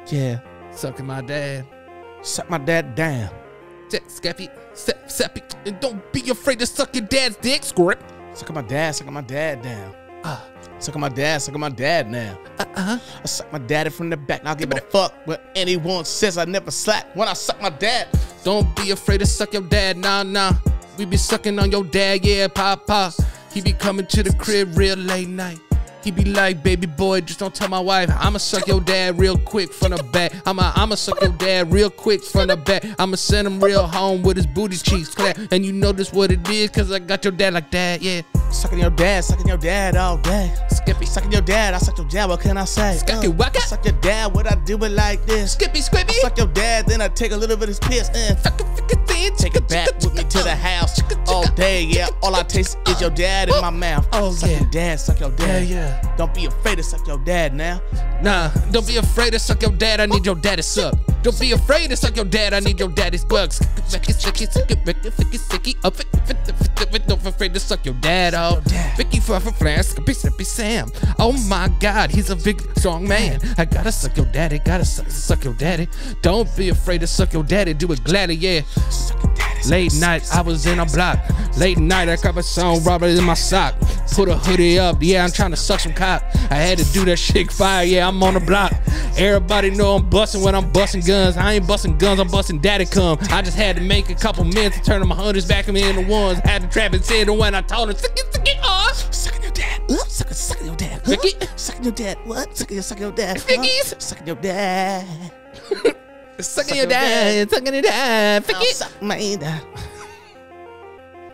Yeah. Sucking my dad. Suck my dad down. Skeppy. And don't be afraid to suck your dad's dick. Squirt. Sucking my dad down. Sucking my dad now. I suck my daddy from the back. I don't give a fuck what anyone says. I never slack when I suck my dad. Don't be afraid to suck your dad. Nah. We be sucking on your dad, yeah, papa. He be coming to the crib real late night. He be like, baby boy, just don't tell my wife. I'ma suck your dad real quick from the back. I'ma suck your dad real quick from the back. I'ma send him real home with his booty cheeks. And you know this what it is, cause I got your dad like that, yeah. Sucking your dad all day. Skippy. Sucking your dad, I suck your dad, what can I say? Skippy, waka. I suck your dad, what I do it like this. Skippy. I suck your dad, then I take a little bit of his piss and take it back with me to the house all day, yeah. All I taste is your dad in my mouth. Oh, suck yeah. your dad, suck your dad. Yeah. Don't be afraid to suck your dad now. Nah, don't be afraid to suck your dad. I need your daddy suck. Don't be afraid to suck your dad. I need your daddy's bugs. Don't be afraid to suck your dad out. Vicky for Skippy Sam. Oh my God, he's a big strong man. I gotta suck your daddy. Gotta suck your daddy. Don't be afraid to suck your daddy. Do it gladly, yeah. Late night, I was in a block. Late night, I got a song Robert in my sock. Put a hoodie up, yeah, I'm trying to suck some cock. I had to do that shit fire, yeah, I'm on the block. Everybody know I'm busting when I'm busting guns. I ain't busting guns, I'm busting daddy cum. I just had to make a couple minutes to turn my hundreds back into ones. Had to trap and say the one I told her, suck it, Sucking your dad, sucking your dad. Vicky? Sucking your dad, what? Sucking your dad. Vicky's? Sucking your dad. Sucking your dad, sucking your dad. Vicky? Suck my dad.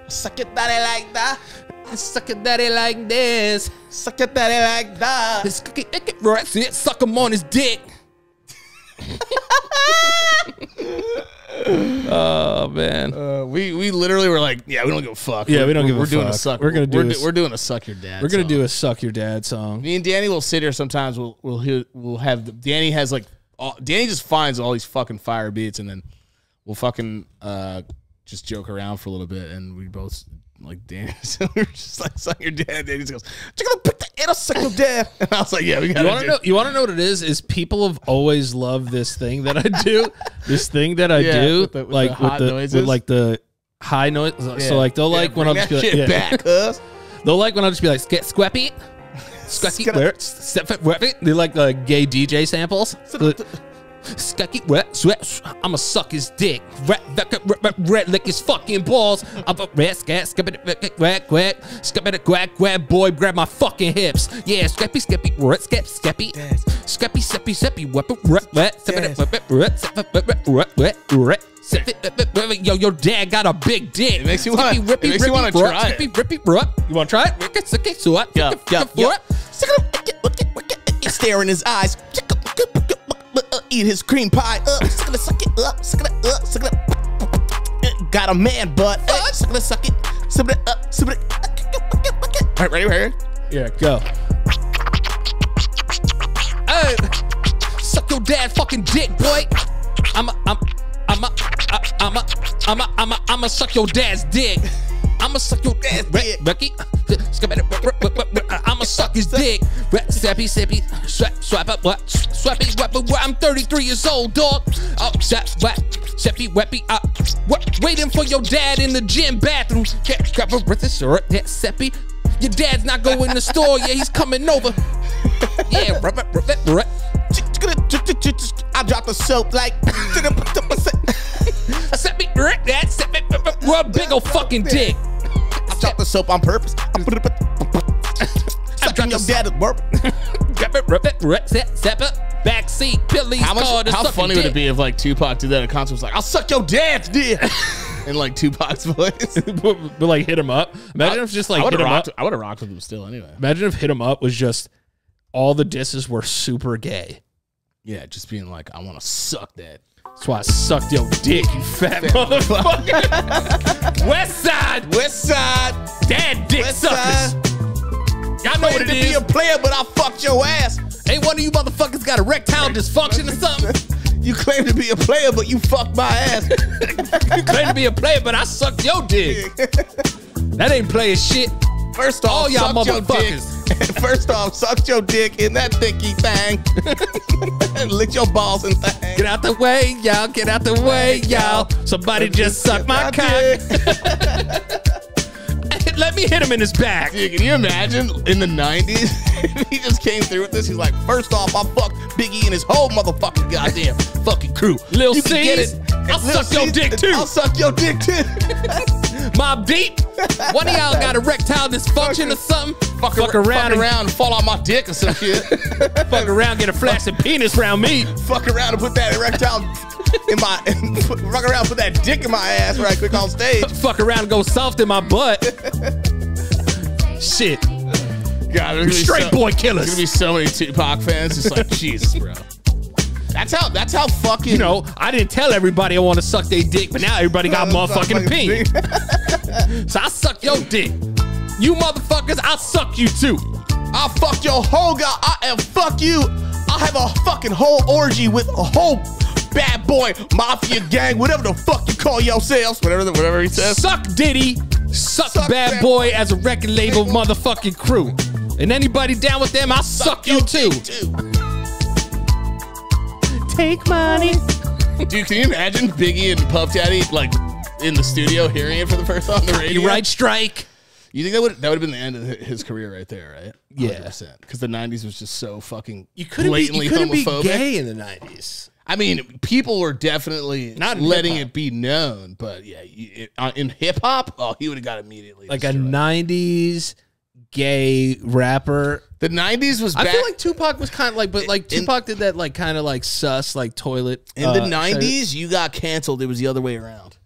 Suck your daddy like that. Suck your daddy like this. Suck your daddy like that. Suck him on his dick. Oh man, we literally were like, yeah, we don't give a fuck. Yeah, we don't give a fuck. We're doing a suck. We're doing a suck your dad. We're gonna song. do a suck your dad song. Me and Danny will sit here sometimes. We'll have Danny has like Danny just finds all these fucking fire beats, and then we'll fucking just joke around for a little bit, and we both like Danny. So we were just like suck your dad. Danny just goes, "You're gonna put the it'll suck your dad." And I was like, "Yeah, we got." You want to know what it is? Is people have always loved this thing that I do. This thing that I do, with the high noise. Yeah. So like they'll like when I'll just be like, back, cuz. They'll like when I'll just be like, "Squappy." They like gay DJ samples. I'ma suck his dick. Red lick his fucking balls. I'm a red scat, quack, boy, grab my fucking hips. Yeah, scrappy, yo, your dad got a big dick. It makes you want to try it. You want to try it? Yeah. Stare in his eyes. Eat his cream pie up. Suck it up. Suck it up. Got a man butt. Suck it up. Suck it up. All right, ready? Yeah, go. Hey, suck your dad's fucking dick, boy. I'ma suck your dad's dick. I'ma suck your dad's dick, Becky. I'ma suck his dick. Swap up, what? Swappy, I'm 33 years old, dog. Oh, waiting for your dad in the gym bathroom. Grab a Seppy. Your dad's not going to the store, yeah, he's coming over. Yeah, I dropped the soap like. Rub big ol' fucking dick. I dropped the soap on purpose. Sucking your dad at work. Backseat, Billy's car. How funny would it be if like Tupac did that at a concert? Was like, I'll suck your dad's dick. In like Tupac's voice. But like hit him up. Imagine if just like hit him up. I would have rocked with him still anyway. Imagine if hit him up was just all the disses were super gay. Yeah, just being like, I want to suck that. That's why I sucked your dick, you fat motherfucker. West Side. Dad dick suckers. Y'all know what it is. Be a player, but I fucked your ass. Ain't one of you motherfuckers got erectile dysfunction or something? You claim to be a player, but you fucked my ass. You claim to be a player, but I sucked your dick. That ain't player shit. First off, y'all suck your dick. motherfuckers. First off, suck your dick in that thicky thing. And lick your balls and thing. Get out the way, y'all. Get out the way, y'all. Somebody just suck my cock. Let me hit him in his back. Dude, can you imagine in the 90s? He just came through with this. He's like, first off, I fucked Biggie and his whole motherfucking goddamn fucking crew. Lil You can get C's, it. I'll Lil suck your C's, dick too. I'll suck your dick too. Mob Deep. One of y'all got erectile dysfunction or something? Fuck around and fall on my dick or some shit. fuck around, get a flaccid penis around me. Fuck around and put that erectile in my. Fuck around and put that dick in my ass right quick on stage. Fuck around and go soft in my butt. Shit. God, there's Straight boy killers. There's gonna be so many Tupac fans. Just like, Jesus, bro. That's how fucking. You know, I didn't tell everybody I want to suck their dick, but now everybody got motherfucking pink. So I suck your dick. You motherfuckers, I'll suck you too. I'll fuck your whole fuck you. I'll have a fucking whole orgy with a whole bad boy mafia gang, whatever the fuck you call yourselves, whatever he says. Suck Diddy, suck bad boy as a record label motherfucking crew. And anybody down with them, I'll suck you too. Take money. Dude, can you imagine Biggie and Puff Daddy like in the studio hearing it for the first time on the radio? You right, strike. You think that would have been the end of his career right there, right? Yeah, 100%. Because the 90s was just so fucking blatantly homophobic. Be gay in the 90s. I mean, people were definitely not letting it be known, but yeah, in hip hop, oh, he would have got immediately like destroyed. A 90s gay rapper. The 90s was back. I feel like Tupac was kind of like, but like Tupac did that like kind of like sus, like toilet. In the 90s, you got canceled. It was the other way around.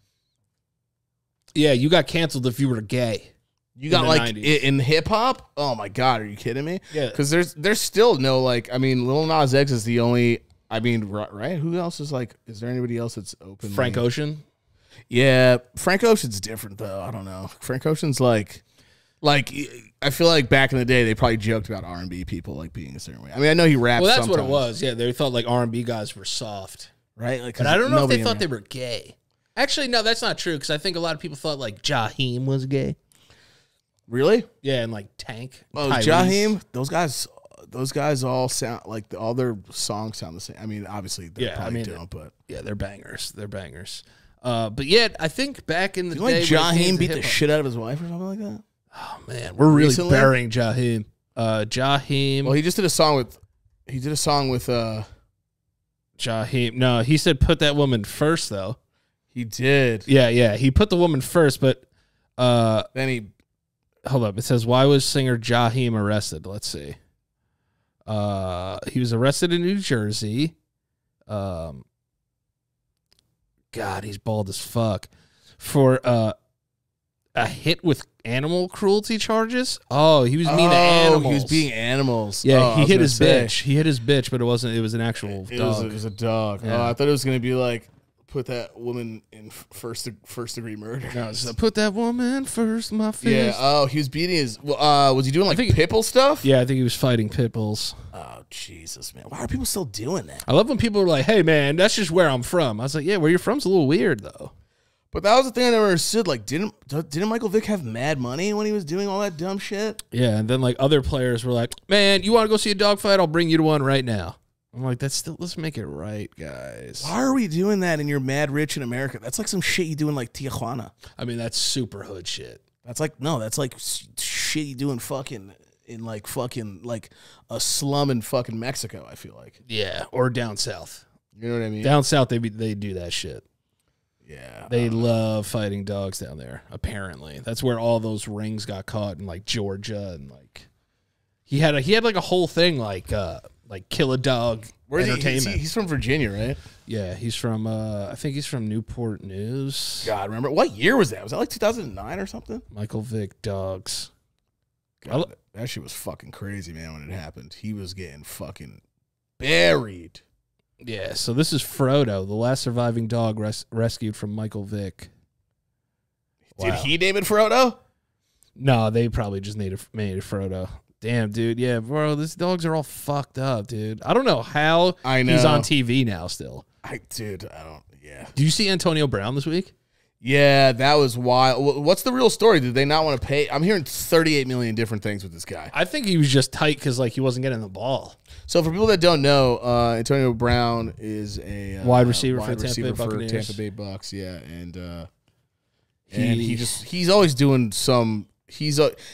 Yeah, you got canceled if you were gay. You got like in hip hop. Oh my God, are you kidding me? Yeah, because there's still no like. I mean, Lil Nas X is the only. I mean, right? Who else is like? Is there anybody else that's open? Frank Ocean. Yeah, Frank Ocean's different though. I don't know. Frank Ocean's like I feel like back in the day they probably joked about R&B people like being a certain way. I mean, I know he raps. Well, that's sometimes. what it was. Yeah, they thought like R&B guys were soft, right? Like, but I don't know if they thought they were gay. Actually, no, that's not true because I think a lot of people thought like Jahim was gay. Really? Yeah, and like Tank. Oh, Jahim. Those guys all sound like all their songs sound the same. I mean, obviously they probably don't, but yeah, they're bangers. They're bangers. But yet, I think back in the day, like Jahim beat the shit out of his wife or something like that. Oh man, we're really burying Jahim. Jahim. Well, he just did a song with. Jahim. No, he said put that woman first though. He did. Yeah. He put the woman first, but then he. Hold up. It says why was singer Jahim arrested? Let's see. He was arrested in New Jersey. God, he's bald as fuck. For a hit with animal cruelty charges. Oh, he was mean to animals. He was being animals. Yeah, he hit his bitch. He hit his bitch, but it wasn't. It was an actual dog. It was a dog. Yeah. Oh, I thought it was gonna be like put that woman in first degree murder. No, it's put that woman first, my fist. Yeah. Oh, he was beating his. Was he doing like pitbull stuff? Yeah, I think he was fighting pit bulls. Oh Jesus, man! Why are people still doing that? I love when people are like, "Hey, man, that's just where I'm from." I was like, "Yeah, where you're from's a little weird, though." But that was the thing I never understood. Like, didn't Michael Vick have mad money when he was doing all that dumb shit? Yeah, and then like other players were like, "Man, you want to go see a dog fight? I'll bring you to one right now." I'm like, "That's still. Let's make it right, guys." Why are we doing that? And you're mad rich in America. That's like some shit you do in like Tijuana. I mean, that's super hood shit. That's like that's like shit you do in fucking a slum in fucking Mexico. I feel like. Yeah, or down south. You know what I mean? Down south, they do that shit. Yeah, they love fighting dogs down there. Apparently, that's where all those rings got caught in like Georgia and like he had like a whole thing like kill a dog entertainment. He's from Virginia, right? Yeah, he's from I think he's from Newport News. God, remember what year was that? Was that like 2009 or something? Michael Vick dogs. God, that shit was fucking crazy, man. When it happened, he was getting fucking buried. Yeah, so this is Frodo, the last surviving dog rescued from Michael Vick. Did he name it Frodo? No, they probably just made it Frodo. Damn, dude. Yeah, bro, these dogs are all fucked up, dude. I don't know how he's on TV now still. I don't. Yeah. Did you see Antonio Brown this week? Yeah, that was wild. What's the real story? Did they not want to pay? I'm hearing 38 million different things with this guy. I think he was just tight because like he wasn't getting the ball. So for people that don't know, Antonio Brown is a wide receiver for Tampa Bay Bucks. Yeah, and he's always doing some.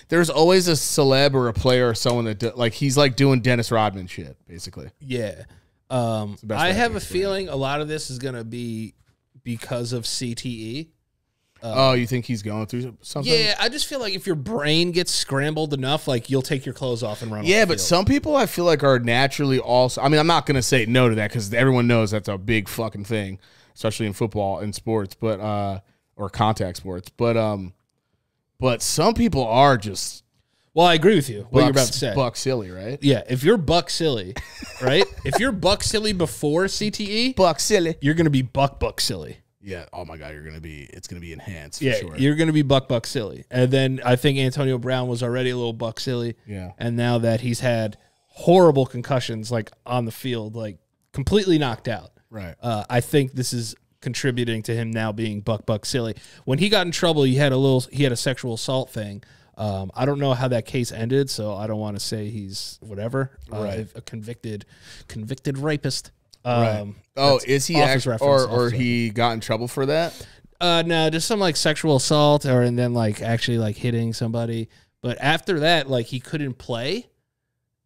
There's always a celeb or a player or someone that like he's like doing Dennis Rodman shit basically. Yeah, I have a feeling a lot of this is gonna be because of CTE. Oh, you think he's going through something? Yeah, I just feel like if your brain gets scrambled enough, like you'll take your clothes off and run. Yeah, off the but field. some people I feel like are naturally also. I mean, I'm not gonna say no to that because everyone knows that's a big fucking thing, especially in football and sports, but or contact sports. But some people are just. Well, I agree with you. What you're about to say, buck silly, right? Yeah, if you're buck silly, right? If you're buck silly before CTE, buck silly, you're gonna be buck silly. Yeah. Oh my God, it's gonna be enhanced. Yeah, for sure. You're gonna be buck silly. And then I think Antonio Brown was already a little buck silly. Yeah. And now that he's had horrible concussions, like on the field, like completely knocked out. Right. I think this is contributing to him now being buck silly. When he got in trouble, he had a sexual assault thing. I don't know how that case ended, so I don't want to say he's whatever. Right. A convicted rapist. Right. Oh, is he actually, or he got in trouble for that? No, just some like sexual assault, and then like actually like hitting somebody. But after that, like he couldn't play.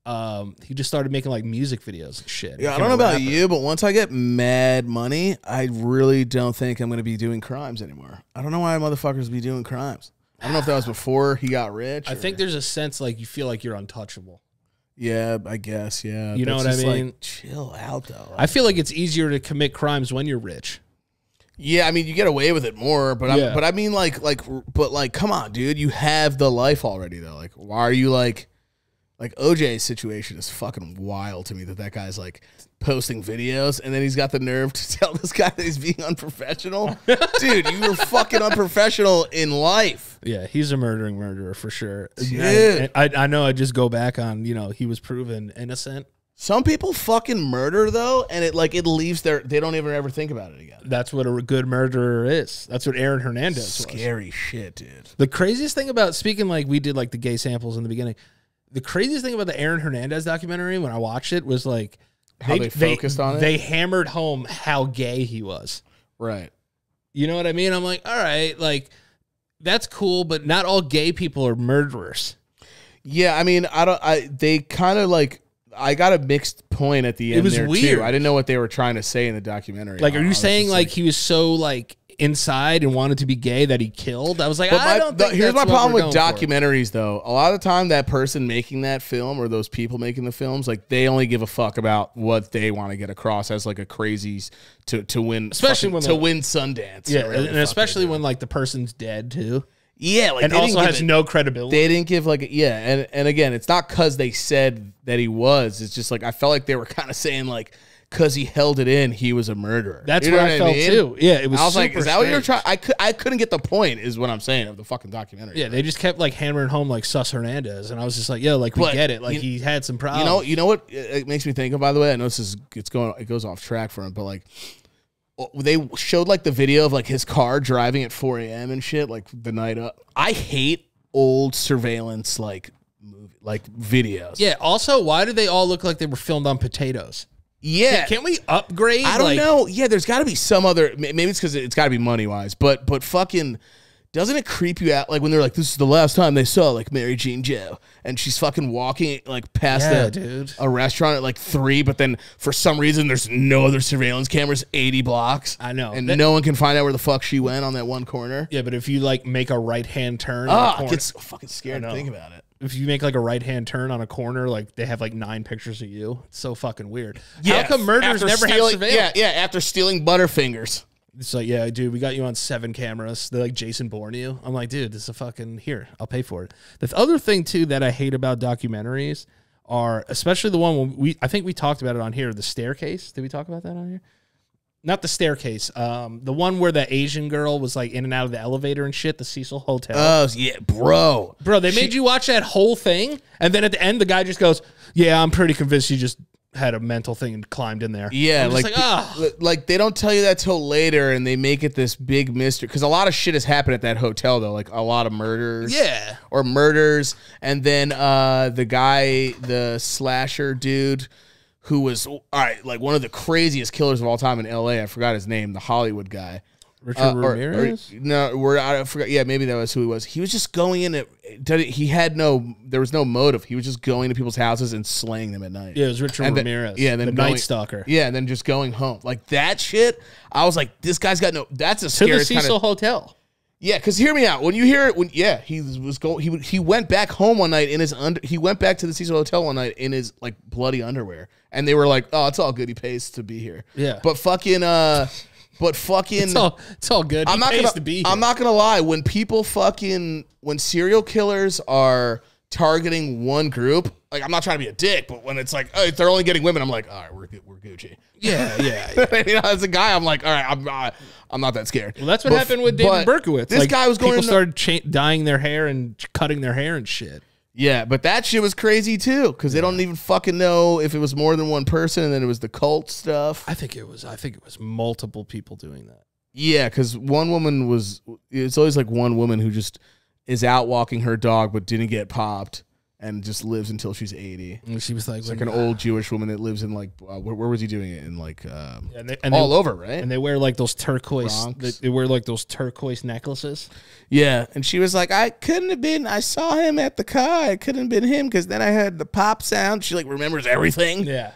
He just started making like music videos and shit. Yeah, I don't know about you, but once I get mad money, I really don't think I'm going to be doing crimes anymore. I don't know why motherfuckers be doing crimes. I don't know if that was before he got rich. I think there's a sense like you feel like you're untouchable. Yeah, I guess. Yeah, you know what I mean. Like, chill out though. I feel like it's easier to commit crimes when you're rich. Yeah, I mean you get away with it more, but I mean like come on, dude, you have the life already though. Like, why are you like OJ's situation is fucking wild to me that guy's like posting videos and then he's got the nerve to tell this guy that he's being unprofessional. Dude, you were fucking unprofessional in life. Yeah, he's a murderer for sure. Dude. I know I just go back on, he was proven innocent. Some people fucking murder though, and it leaves they don't even ever think about it again. That's what a good murderer is. That's what Aaron Hernandez was. Scary shit, dude. The craziest thing about speaking like we did like the gay samples in the beginning. The craziest thing about the Aaron Hernandez documentary when I watched it was like how they focused on it. They hammered home how gay he was. Right. You know what I mean? I'm like, all right, like that's cool, but not all gay people are murderers. Yeah, I mean, they kind of like I got a mixed point at the end. It was weird. Too. I didn't know what they were trying to say in the documentary. Like, are you saying like he was so like inside and wanted to be gay that he killed? I was like, here's my problem with documentaries though. A lot of the time that person making that film or those people making the films, like they only give a fuck about what they want to get across as like a crazy to win, especially when win Sundance. Yeah, and especially when like the person's dead too. Yeah, like and also has no credibility. They didn't give like and again, it's not because they said that he was. It's just like I felt like they were kind of saying like because he held it in, he was a murderer. That's what I felt too. Yeah, it was. I was like, is that what you're trying? I couldn't get the point. Is what I'm saying of the fucking documentary. Yeah, they just kept like hammering home like Sus Hernandez, and I was just like, yo, like we get it. Like he had some problems. You know what it makes me think of. By the way, I know it goes off track for him, but like they showed like the video of like his car driving at 4 a.m. and shit, like the night up. I hate old surveillance like videos. Yeah. Also, why do they all look like they were filmed on potatoes? Yeah. Can't we upgrade? I don't know. Yeah, there's got to be some other. Maybe it's because it's got to be money wise, but fucking. Doesn't it creep you out like when they're like, this is the last time they saw like Mary Jean Joe and she's fucking walking like past a restaurant at like 3, but then for some reason there's no other surveillance cameras 80 blocks. I know. And no one can find out where the fuck she went on that one corner. Yeah, but if you like make a right-hand turn it gets fucking scared to think about it. If you make like a right-hand turn on a corner, like they have like 9 pictures of you. It's so fucking weird. Yeah, how come murderers never have surveillance? Yeah, after stealing Butterfingers. It's like, yeah, dude, we got you on 7 cameras. They like Jason Bourne you. I'm like, dude, this is a fucking here. I'll pay for it. The other thing too that I hate about documentaries are, especially the one when I think we talked about it on here, the staircase. Did we talk about that on here? Not the staircase. The one where the Asian girl was like in and out of the elevator and shit. The Cecil Hotel. Oh yeah, bro. They made you watch that whole thing, and then at the end, the guy just goes, "Yeah, I'm pretty convinced you just had a mental thing and climbed in there. Yeah, like, like they don't tell you that till later, and they make it this big mystery because a lot of shit has happened at that hotel though, like a lot of murders, or murders, and then the guy, the slasher dude, who was like one of the craziest killers of all time in L.A. I forgot his name, the Hollywood guy. Richard Ramirez? I forgot. Yeah, maybe that was who he was. He was just going in. There was no motive. He was just going to people's houses and slaying them at night. Yeah, it was Richard Ramirez. Yeah, and then the Night Stalker. Yeah, and then just going home like that shit. I was like, this guy's got no. That's a scary to the Cecil Hotel. Yeah, because hear me out. When you hear it, he went back home one night in his he went back to the Cecil Hotel one night in his like bloody underwear, and they were like, oh, it's all good. He pays to be here. Yeah, but fucking it's all good. I'm not gonna lie. When serial killers are targeting one group, like I'm not trying to be a dick, but when it's like, oh, they're only getting women, I'm like, all right, we're Gucci. Yeah. As a guy, I'm like, all right, I'm not that scared. Well, that's what happened with David Berkowitz. This guy was going. People started dyeing their hair and cutting their hair and shit. Yeah, but that shit was crazy too, because they don't even fucking know if it was more than one person, and then it was the cult stuff. I think it was multiple people doing that. Yeah, because one woman was. It's always like one woman who just is out walking her dog, but didn't get popped, and just lives until she's 80. And she was like, it's like an old Jewish woman that lives in like where was he doing it in like over, right? And they wear like those turquoise. They wear like those turquoise necklaces. Yeah, and she was like, I couldn't have been. I saw him at the car. It couldn't have been him because then I heard the pop sound. She like remembers everything. Yeah,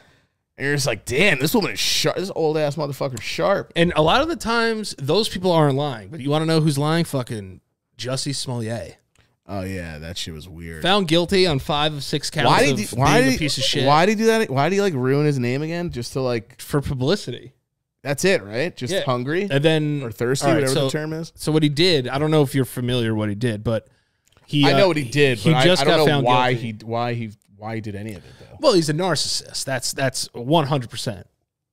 and you're just like, damn, this woman is sharp. This old ass motherfucker's sharp. And a lot of the times, those people aren't lying. But you want to know who's lying? Fucking Jussie Smollett. Oh yeah, that shit was weird. Found guilty on 5 of 6 counts of being a piece of shit. Why did he do that? Why did he like ruin his name again? Just to like for publicity. That's it, right? Just hungry and then or thirsty, whatever the term is. So what he did, I don't know if you're familiar with what he did, but I know what he did, but I don't know why guilty. why he did any of it though. Well, he's a narcissist. That's 100%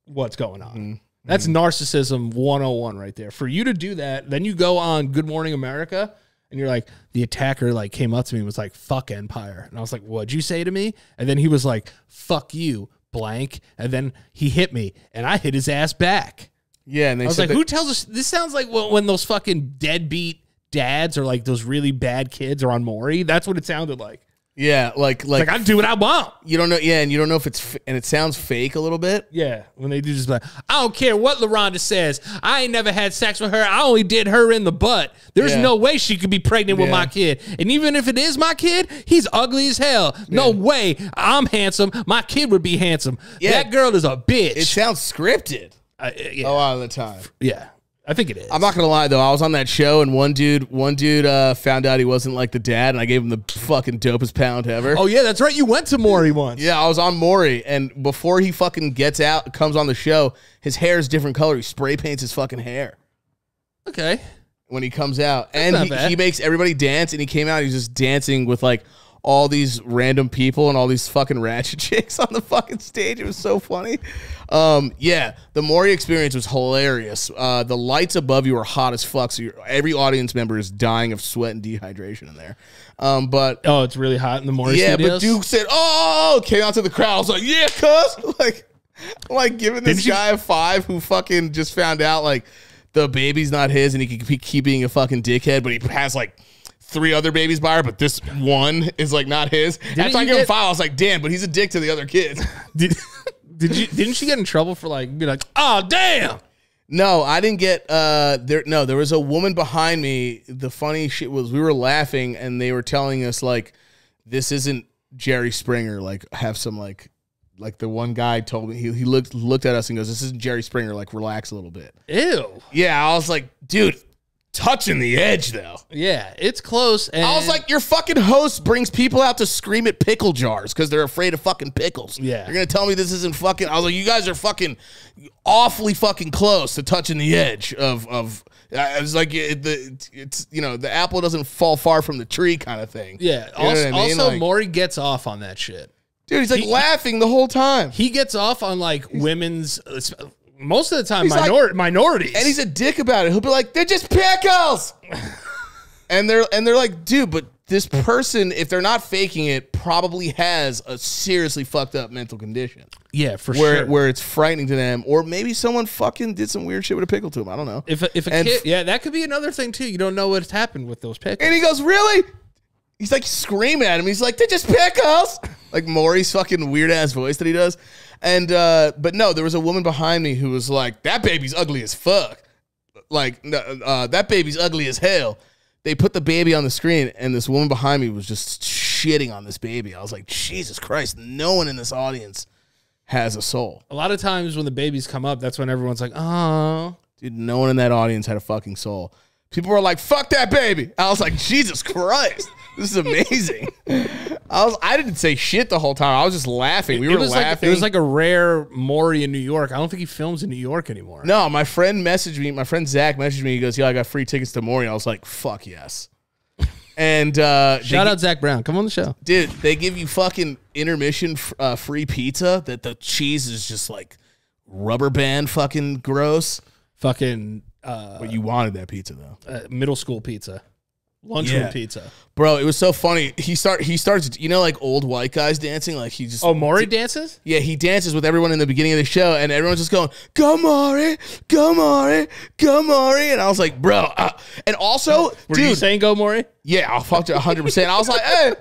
what's going on. That's narcissism 101 right there. For you to do that, then you go on Good Morning America and you're like, the attacker like came up to me and was like, fuck Empire. And I was like, what'd you say to me? And then he was like, fuck you, blank. And then he hit me and I hit his ass back. Yeah. And I was like, who tells us? This sounds like when those fucking deadbeat dads or like those really bad kids are on Maury. That's what it sounded like. Yeah, like I do what I want. You don't know, and you don't know if it's and it sounds fake a little bit. Yeah, when they do just like, I don't care what LaRonda says. I ain't never had sex with her. I only did her in the butt. There's no way she could be pregnant with my kid. And even if it is my kid, he's ugly as hell. No way. I'm handsome. My kid would be handsome. Yeah. That girl is a bitch. It sounds scripted a lot of the time. Yeah. I think it is. I'm not gonna lie though. I was on that show and one dude found out he wasn't like the dad, and I gave him the fucking dopest pound ever. Oh yeah, that's right. You went to Maury once. Yeah, I was on Maury, and before he fucking comes on the show, his hair is different color. He spray paints his fucking hair. Okay. When he comes out, and he makes everybody dance, and he came out. He's just dancing with like all these random people and all these fucking ratchet chicks on the fucking stage. It was so funny. Yeah, the Maury experience was hilarious. The lights above you are hot as fuck, so every audience member is dying of sweat and dehydration in there. But it's really hot in the Maury studios? But Duke said, "Oh!" Came out to the crowd. I was like, "Yeah, cuz." Like giving this guy a 5 who fucking just found out like the baby's not his, and he can keep being a fucking dickhead, but he has like 3 other babies by her, but this one is like not his. After I gave him 5, I was like, damn, but he's a dick to the other kids. Didn't she get in trouble for like being like, oh damn? No, I didn't get there was a woman behind me. The funny shit was we were laughing and they were telling us like this isn't Jerry Springer. Like have some like the one guy told me he looked at us and goes, this isn't Jerry Springer, like relax a little bit. Ew. Yeah, I was like, dude, touching the edge though. Yeah, it's close. And I was like, your fucking host brings people out to scream at pickle jars because they're afraid of fucking pickles. Yeah. You're gonna tell me this isn't fucking. I was like, you guys are fucking awfully fucking close to touching the edge of I was like, it's the apple doesn't fall far from the tree kind of thing. Yeah. You know what I mean? Also, like, Maury gets off on that shit. Dude, he's like laughing the whole time. He gets off on like women's. Most of the time, minorities. And he's a dick about it. He'll be like, they're just pickles. and they're like, dude, but this person, if they're not faking it, probably has a seriously fucked up mental condition. Yeah, for sure. Where it's frightening to them, or maybe someone fucking did some weird shit with a pickle to him. I don't know. If a kid, yeah, that could be another thing too. You don't know what's happened with those pickles. And he goes, really? He's like screaming at him. He's like, they're just pickles. Like Maury's fucking weird ass voice that he does. And but no, there was a woman behind me who was like, that baby's ugly as fuck. Like that baby's ugly as hell. They put the baby on the screen, and this woman behind me was just shitting on this baby. I was like, Jesus Christ, no one in this audience has a soul. A lot of times when the babies come up, that's when everyone's like, oh. Dude, no one in that audience had a fucking soul. People were like, fuck that baby. I was like, Jesus Christ, this is amazing. I didn't say shit the whole time. I was just laughing. We were laughing. It was like a rare Maury in New York. I don't think he films in New York anymore. No, my friend messaged me. My friend Zach messaged me. He goes, yeah, I got free tickets to Maury. I was like, fuck yes. And shout out Zach Brown. Come on the show. Dude, they give you fucking intermission free pizza that the cheese is just like rubber band fucking gross. Fucking but you wanted that pizza though. Middle school pizza. Lunchroom pizza. Bro, it was so funny. He starts, you know, like old white guys dancing. Like he just. Oh, Maury dances? Yeah, he dances with everyone in the beginning of the show, and everyone's just going, go Maury, go Maury, go Maury. And I was like, bro. And also, Were you saying go Maury? Yeah, I'll fuck to 100%. I was like, hey,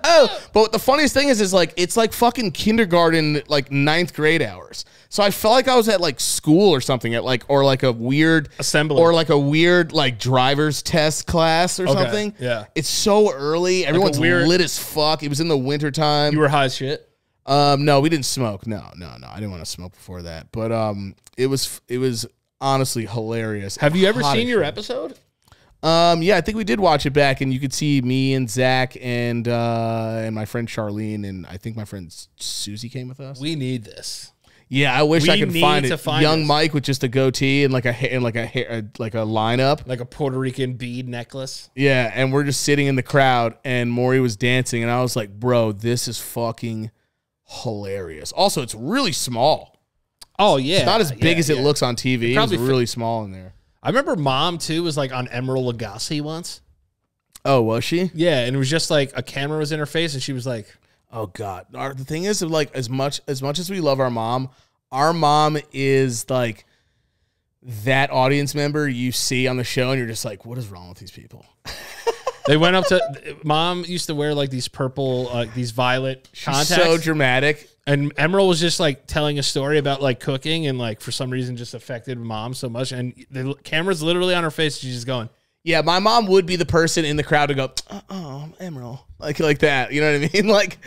oh. But the funniest thing is like, it's like fucking kindergarten, like 9th grade hours. So I felt like I was at like school or something at like, or like a weird assembly or like a weird like driver's test class or something. Yeah. It's so early. Everyone's lit as fuck. It was in the wintertime. You were high as shit? No, we didn't smoke. No. I didn't want to smoke before that. But it was honestly hilarious. Have you ever seen your episode? Yeah, I think we did watch it back, and you could see me and Zach and my friend Charlene, and I think my friend Susie came with us. We need this. Yeah, I wish I could find it. Young this. Mike with just a goatee and like a lineup, like a Puerto Rican bead necklace. Yeah, and we're just sitting in the crowd, and Maury was dancing, and I was like, "Bro, this is fucking hilarious." Also, it's really small. Oh yeah, it's not as big as it looks on TV. It's really small in there. I remember Mom too was like on Emerald Lagasse once. Oh, was she? Yeah, and it was just like a camera was in her face, and she was like, "Oh God." The thing is, like, as much as we love our mom is like that audience member you see on the show, and you're just like, "What is wrong with these people?" They went up to Mom used to wear like these purple, these violet contacts. So dramatic. And Emerald was just like telling a story about like cooking, and like for some reason just affected Mom so much. And the camera's literally on her face. She's just going, yeah, my mom would be the person in the crowd to go, oh, Emerald. Like that. You know what I mean? Like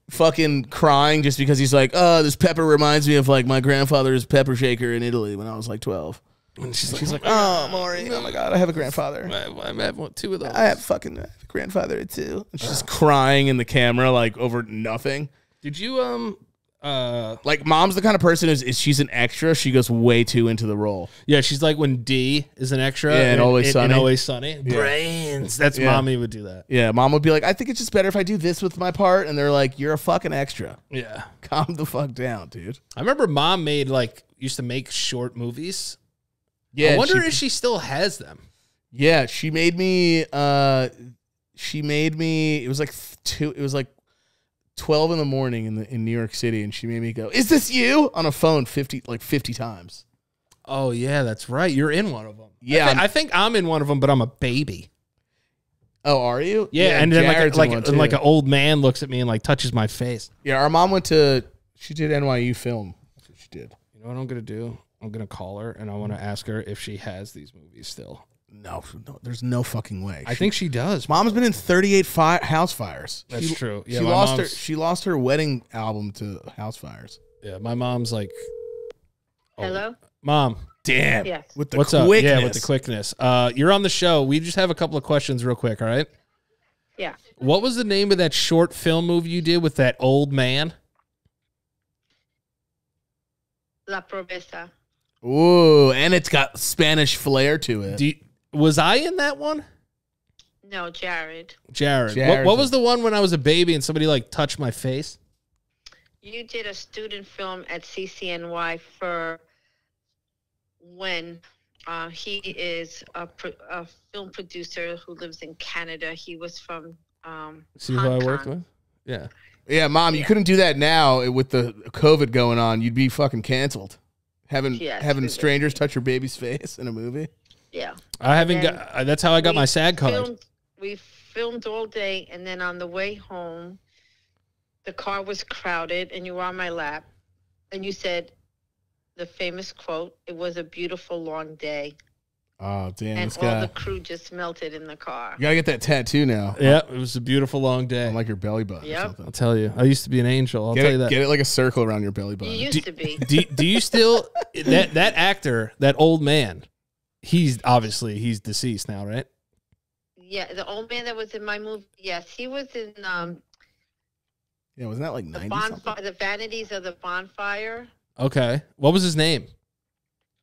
fucking crying just because he's like, oh, this pepper reminds me of like my grandfather's pepper shaker in Italy when I was like 12. And she's like, oh, Maury, oh my God, I have a grandfather. I have 2 of those. I have a grandfather too. And she's crying in the camera like over nothing. Did you like Mom's the kind of person is she's an extra. She goes way too into the role. Yeah, she's like when Dee is an extra. Yeah, and Always Sunny. Always Sunny. Yeah. Brains. That's Mommy would do that. Yeah, Mom would be like, I think it's just better if I do this with my part. And they're like, you're a fucking extra. Yeah. Calm the fuck down, dude. I remember Mom used to make short movies. Yeah. I wonder if she still has them. Yeah, she made me it was like 12 in the morning in New York City, and she made me go, "Is this you?" on a phone 50 times. Oh yeah, that's right. You're in one of them. Yeah, I think I'm in one of them, but I'm a baby. Oh, are you? Yeah, and then like an old man looks at me and like touches my face. Yeah, our mom she did NYU film. That's what she did. You know what I'm gonna do? I'm gonna call her and I want to ask her if she has these movies still. No, there's no fucking way. I think she does. Mom's been in 38 house fires. That's true. Yeah, she lost her wedding album to house fires. Yeah, my mom's like, hello, Mom. Damn. Yes. With the What's quickness. Up? Yeah, with the quickness. You're on the show. We just have a couple of questions real quick. All right. Yeah. What was the name of that short film movie you did with that old man? La Promesa. Ooh, and it's got Spanish flair to it. Was I in that one? No, Jared. What was the one when I was a baby and somebody like touched my face? You did a student film at CCNY for when he is a film producer who lives in Canada. He was from See who I worked with? Yeah. Yeah, Mom, you couldn't do that now with the COVID going on. You'd be fucking canceled. Having strangers touch your baby's face in a movie. Yeah. I haven't got. That's how I got my SAG card. We filmed all day, and then on the way home, the car was crowded, and you were on my lap, and you said the famous quote, "It was a beautiful long day." Oh, damn, and this guy. all the crew just melted in the car. You gotta get that tattoo now. Yeah, it was a beautiful long day. On like your belly button or something. I'll tell you. I used to be an angel. I'll tell you that. Get it like a circle around your belly button. You used to be. Do you still that actor, that old man? He's deceased now, right? Yeah, the old man that was in my movie. Yes, he was in. Yeah, wasn't that like 90 something? The Vanities of the Bonfire. Okay, what was his name?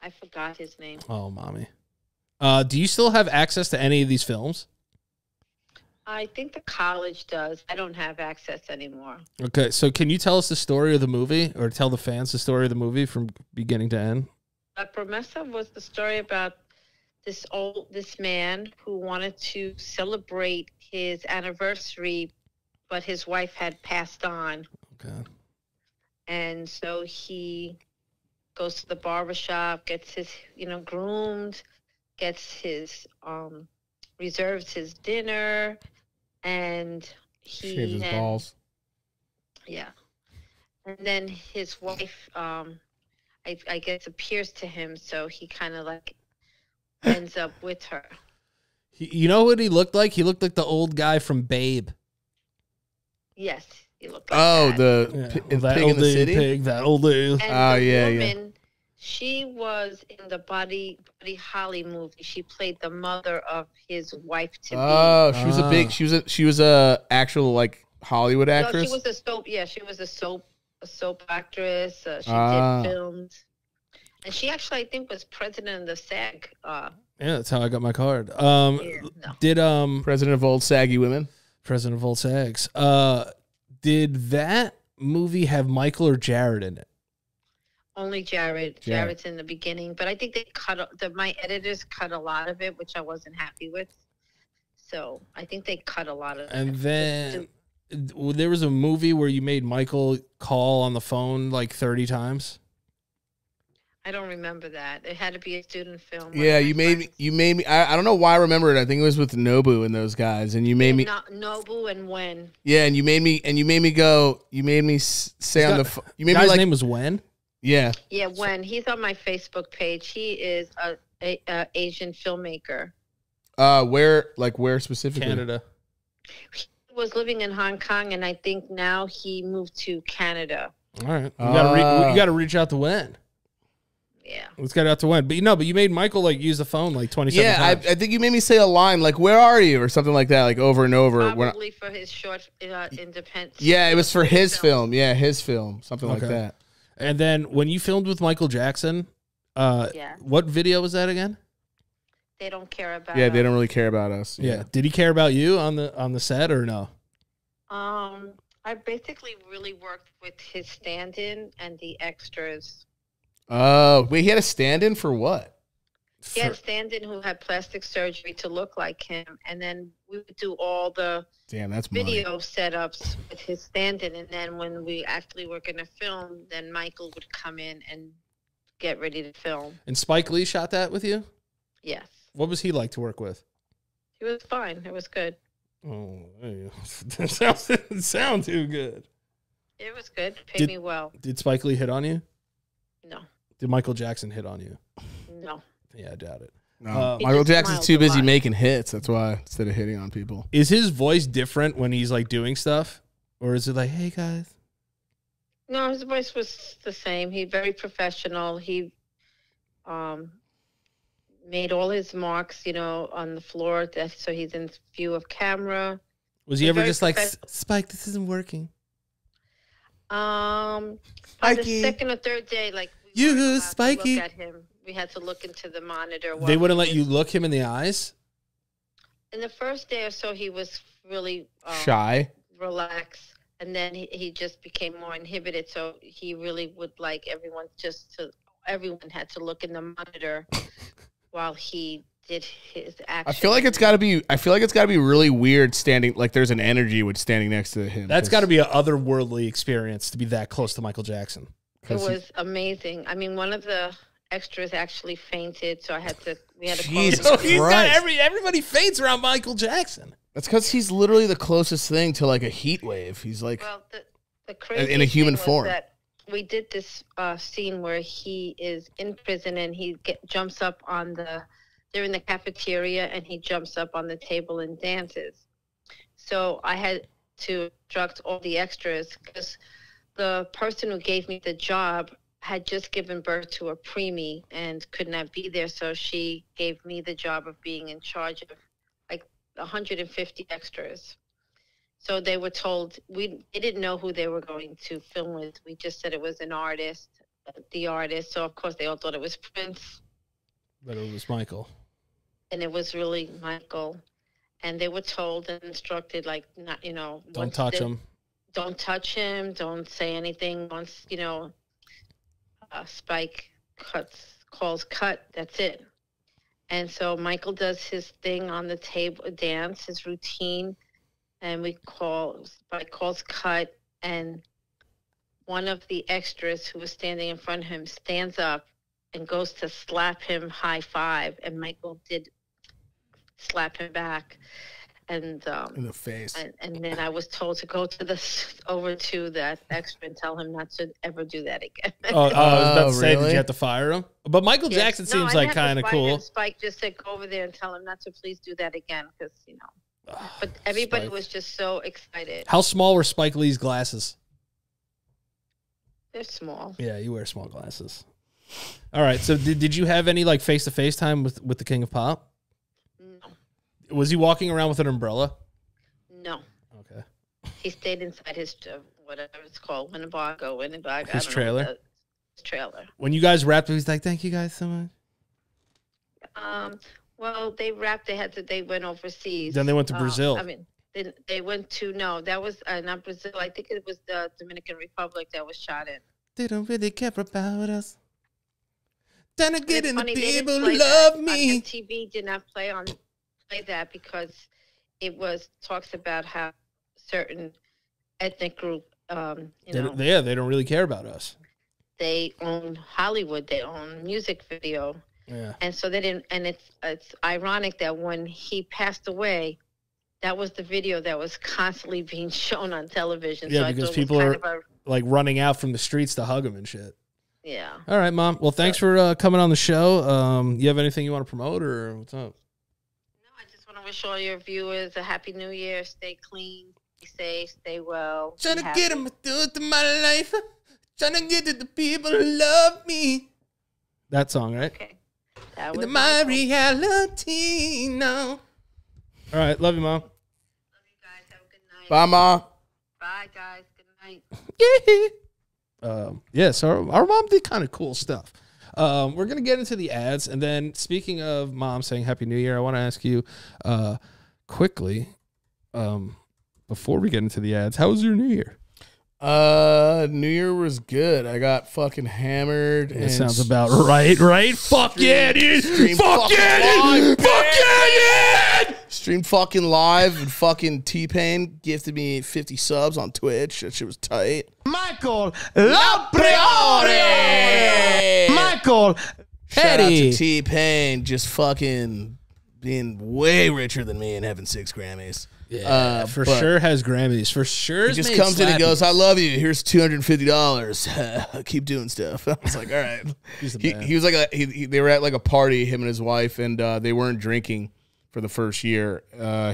I forgot his name. Oh, mommy. Do you still have access to any of these films? I think the college does. I don't have access anymore. Okay, so can you tell us the story of the movie, or tell the fans the story of the movie from beginning to end? La Promesa was the story about this man who wanted to celebrate his anniversary, but his wife had passed on. Okay. And so he goes to the barbershop, gets his, groomed, gets his, reserves his dinner, and he shaves his balls. Yeah. And then his wife, I guess, appears to him, so he kind of like ends up with her. You know what he looked like? He looked like the old guy from Babe. Yes, he looked like that. The pig in the city? Pig, that old dude. And the woman, she was in the Buddy Holly movie. She played the mother of his wife to be. Oh, she was a actual like Hollywood actress. No, she was a soap. Yeah, she was a soap actress. She did films, and she actually, I think, was president of the SAG. Yeah, that's how I got my card. Did president of Old Saggy Women? President of Old Sags. Did that movie have Michael or Jared in it? Only Jared. Jared's in the beginning, but I think they my editors cut a lot of it, which I wasn't happy with. So I think they cut a lot of it. And then there was a movie where you made Michael call on the phone like 30 times. I don't remember that. It had to be a student film. Yeah, you made me. I don't know why I remember it. I think it was with Nobu and those guys, and you made me. Nobu and Wen. Yeah, and you made me go. You made me say on the phone. You made me like. His name was Wen. Yeah. Yeah, Wen. He's on my Facebook page. He is a Asian filmmaker. Where specifically? Canada. He was living in Hong Kong, and I think now he moved to Canada. All right, you got to reach out to Wen. Yeah, let's get out to Wen. But you made Michael like use the phone like 27 times. I think you made me say a line like "Where are you?" or something like that, like over and over. Probably for his short independent. Yeah, it was for his film. Yeah, his film, something like that. And then when you filmed with Michael Jackson, what video was that again? They don't care about. Yeah, they don't really care about us. Yeah. Did he care about you on the set or no? I basically really worked with his stand-in and the extras. Oh, wait, he had a stand-in for what? He had a stand-in who had plastic surgery to look like him, and then we would do all the video setups with his stand-in, and then when we actually were going to film, then Michael would come in and get ready to film. And Spike Lee shot that with you? Yes. What was he like to work with? He was fine. It was good. Oh, that doesn't sound too good. It was good. Paid me well. Did Spike Lee hit on you? No. Did Michael Jackson hit on you? No. Yeah, I doubt it. No. Michael Jackson's too busy making hits. That's why, instead of hitting on people. Is his voice different when he's like doing stuff? Or is it like, hey guys? No, his voice was the same. He's very professional. He made all his marks, on the floor, so he's in view of camera. Was he ever just like, Spike, this isn't working? On the second or third day, like you, Spikey. Look at him. We had to look into the monitor. They wouldn't let you look him in the eyes? In the first day or so, he was really shy, relaxed, and then he just became more inhibited. So he really would like everyone had to look in the monitor while he did his action. I feel like it's got to be really weird standing. Like there's an energy with standing next to him. That's got to be an otherworldly experience to be that close to Michael Jackson. It was amazing. I mean, one of the extras actually fainted, so we had to call him. Everybody faints around Michael Jackson. That's because he's literally the closest thing to like a heat wave. He's like, well, the crazy in a human thing was form. that we did this scene where he is in prison and he jumps up they're in the cafeteria and he jumps up on the table and dances. So I had to instruct all the extras because the person who gave me the job had just given birth to a preemie and could not be there. So she gave me the job of being in charge of like 150 extras. So they were told, they didn't know who they were going to film with. We just said it was an artist, the artist. So of course they all thought it was Prince. But it was Michael. And it was really Michael. And they were told and instructed, like, not, don't touch him. Don't touch him. Don't say anything. Once, Spike calls cut, that's it. And so Michael does his thing on the table, dance, his routine. And Spike calls cut. And one of the extras who was standing in front of him stands up and goes to slap him high five. And Michael did slap him back. And in the face. And then I was told to go over to that extra and tell him not to ever do that again. I was about to say, did you have to fire him? But Michael Jackson seems like kind of cool. Spike just said, go over there and tell him not to please do that again, because But everybody was just so excited. How small were Spike Lee's glasses? They're small. Yeah, you wear small glasses. All right. So did you have any like face-to-face time with the King of Pop? Was he walking around with an umbrella? No. Okay. He stayed inside his, whatever it's called, Winnebago. His trailer? His trailer. When you guys wrapped, he was like, thank you guys so much. Well, they wrapped, they went overseas. Then they went to Brazil. I mean, they went to, no, that was not Brazil. I think it was the Dominican Republic that was shot in. They don't really care about us. Then I get in the people who love me. TV did not play that because it talks about how certain ethnic group, they don't really care about us. They own Hollywood. They own music video. Yeah. And so they didn't. And it's ironic that when he passed away, that was the video that was constantly being shown on television. Yeah, so because people are like running out from the streets to hug him and shit. Yeah. All right, Mom. Well, thanks for coming on the show. You have anything you want to promote or what's up? Wish all your viewers a happy new year. Stay clean, stay safe, stay well. Trying to get them to my life. Trying to get to the people who love me. That song, right? Okay. That was my reality now. All right. Love you, Mom. Love you guys. Have a good night. Bye, Ma. Bye, guys. Good night. Yeah, so our mom did kind of cool stuff. We're going to get into the ads. And then speaking of Mom saying Happy New Year, I want to ask you quickly, before we get into the ads, how was your New Year? New Year was good. I got fucking hammered. That sounds about right? Fuck yeah, dude. Fuck yeah, dude. Fuck yeah, dude. Streamed fucking live and fucking T-Pain gifted me 50 subs on Twitch. That shit was tight. Michael LoPriore. Michael Shout out to T-Pain, just fucking being way richer than me and having 6 Grammys. Yeah, for sure has Grammys. For sure, he just comes in and goes, "I love you. Here's $250. Keep doing stuff." I was like, "All right." He was like they were at like a party, him and his wife, and they weren't drinking for the first year.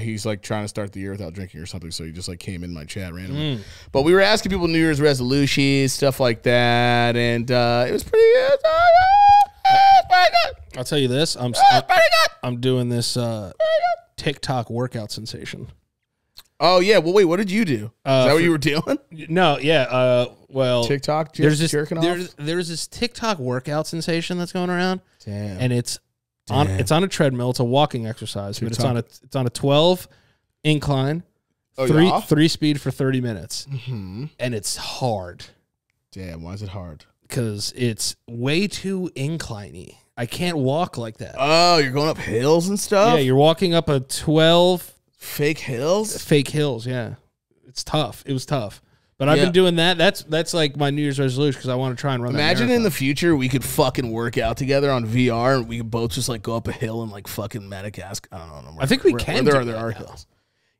He's like trying to start the year without drinking or something, so he just like came in my chat randomly. But we were asking people New Year's resolutions, stuff like that, and it was pretty good. I'll tell you this: I'm doing this TikTok workout sensation. Oh yeah, well wait, what did you do? Is that what you were doing? No, yeah. Well, TikTok. There's this jerking off? There's this TikTok workout sensation that's going around. Damn. And it's on a treadmill. It's a walking exercise, but it's on a 12 incline, three speed for 30 minutes, and it's hard. Damn, why is it hard? Because it's way too incliney. I can't walk like that. Oh, you're going up hills and stuff? Yeah, you're walking up a 12 fake hills? Fake hills, yeah. It's tough. It was tough. But I've been doing that. That's like my New Year's resolution because I want to try and run Imagine in the future we could fucking work out together on VR and we could both just like go up a hill and like fucking Madagascar. I don't know. I think we can. There are hills.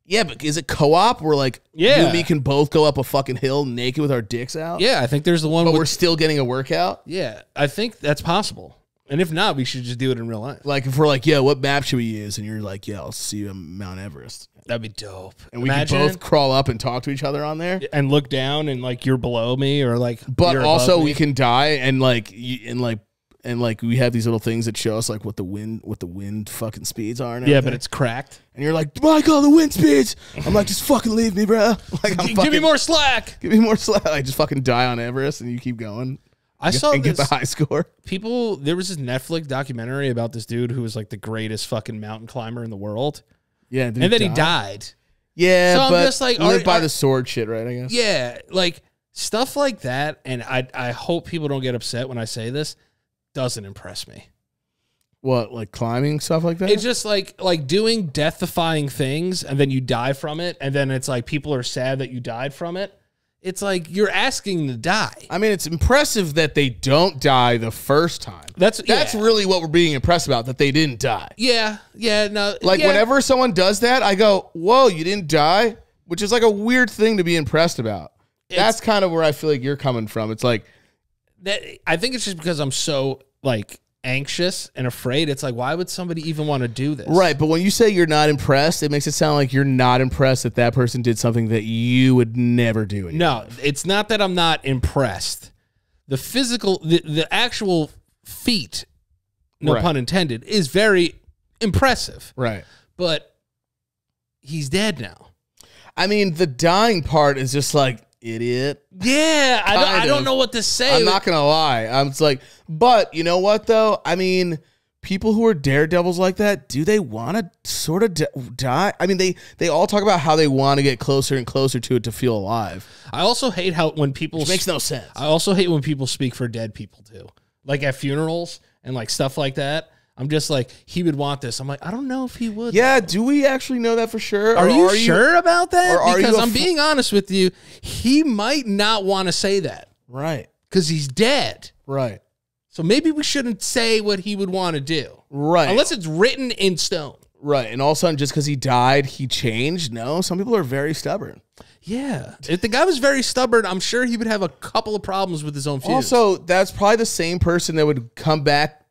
Yeah, but is it co-op where like you and me can both go up a fucking hill naked with our dicks out? Yeah, I think there's the one. But we're still getting a workout? Yeah, I think that's possible. And if not, we should just do it in real life. Like if we're like, yeah, what map should we use? And you're like, yeah, I'll see you on Mount Everest. That'd be dope. And we can both crawl up and talk to each other on there. And look down and like you're below me or like but also we can die and like we have these little things that show us like what the wind fucking speeds are. And yeah, but it's cracked. And you're like, Michael, the wind speeds. I'm like, just fucking leave me, bro. Like, give me more slack. Give me more slack. I just fucking die on Everest and you keep going. I saw and get the high score. There was this Netflix documentary about this dude who was like the greatest fucking mountain climber in the world. Yeah, and then he died. Yeah, so but I'm just like, live by the sword shit, right? I guess. Yeah, like stuff like that, and I hope people don't get upset when I say this. Doesn't impress me. What, like climbing stuff like that? It's just like doing death-defying things, and then you die from it, and then it's like people are sad that you died from it. It's like you're asking to die. I mean, it's impressive that they don't die the first time. That's really what we're being impressed about, that they didn't die. Yeah, no. Like whenever someone does that, I go, whoa, you didn't die? Which is like a weird thing to be impressed about. That's kind of where I feel like you're coming from. It's like that. I think it's just because I'm so like anxious and afraid. It's like, why would somebody even want to do this? Right, but when you say you're not impressed, it makes it sound like you're not impressed that that person did something that you would never do. No, it's not that I'm not impressed. The physical, the actual feat, no pun intended, is very impressive. Right. But he's dead now. I mean, the dying part is just like, idiot. Yeah, I don't know what to say. I'm not going to lie. I'm just like, but you know what, though? I mean, people who are daredevils like that, do they want to sort of die? I mean, they all talk about how they want to get closer and closer to it to feel alive. I also hate how when people... Which makes no sense. I also hate when people speak for dead people, too. Like at funerals and like stuff like that. I'm just like, he would want this. I'm like, I don't know if he would. Yeah, do we actually know that for sure? Are you sure about that? Because I'm being honest with you, he might not want to say that. Right. Because he's dead. Right. So maybe we shouldn't say what he would want to do. Right. Unless it's written in stone. Right. And all of a sudden, just because he died, he changed? No, some people are very stubborn. Yeah. If the guy was very stubborn, I'm sure he would have a couple of problems with his own views. Also, that's probably the same person that would come back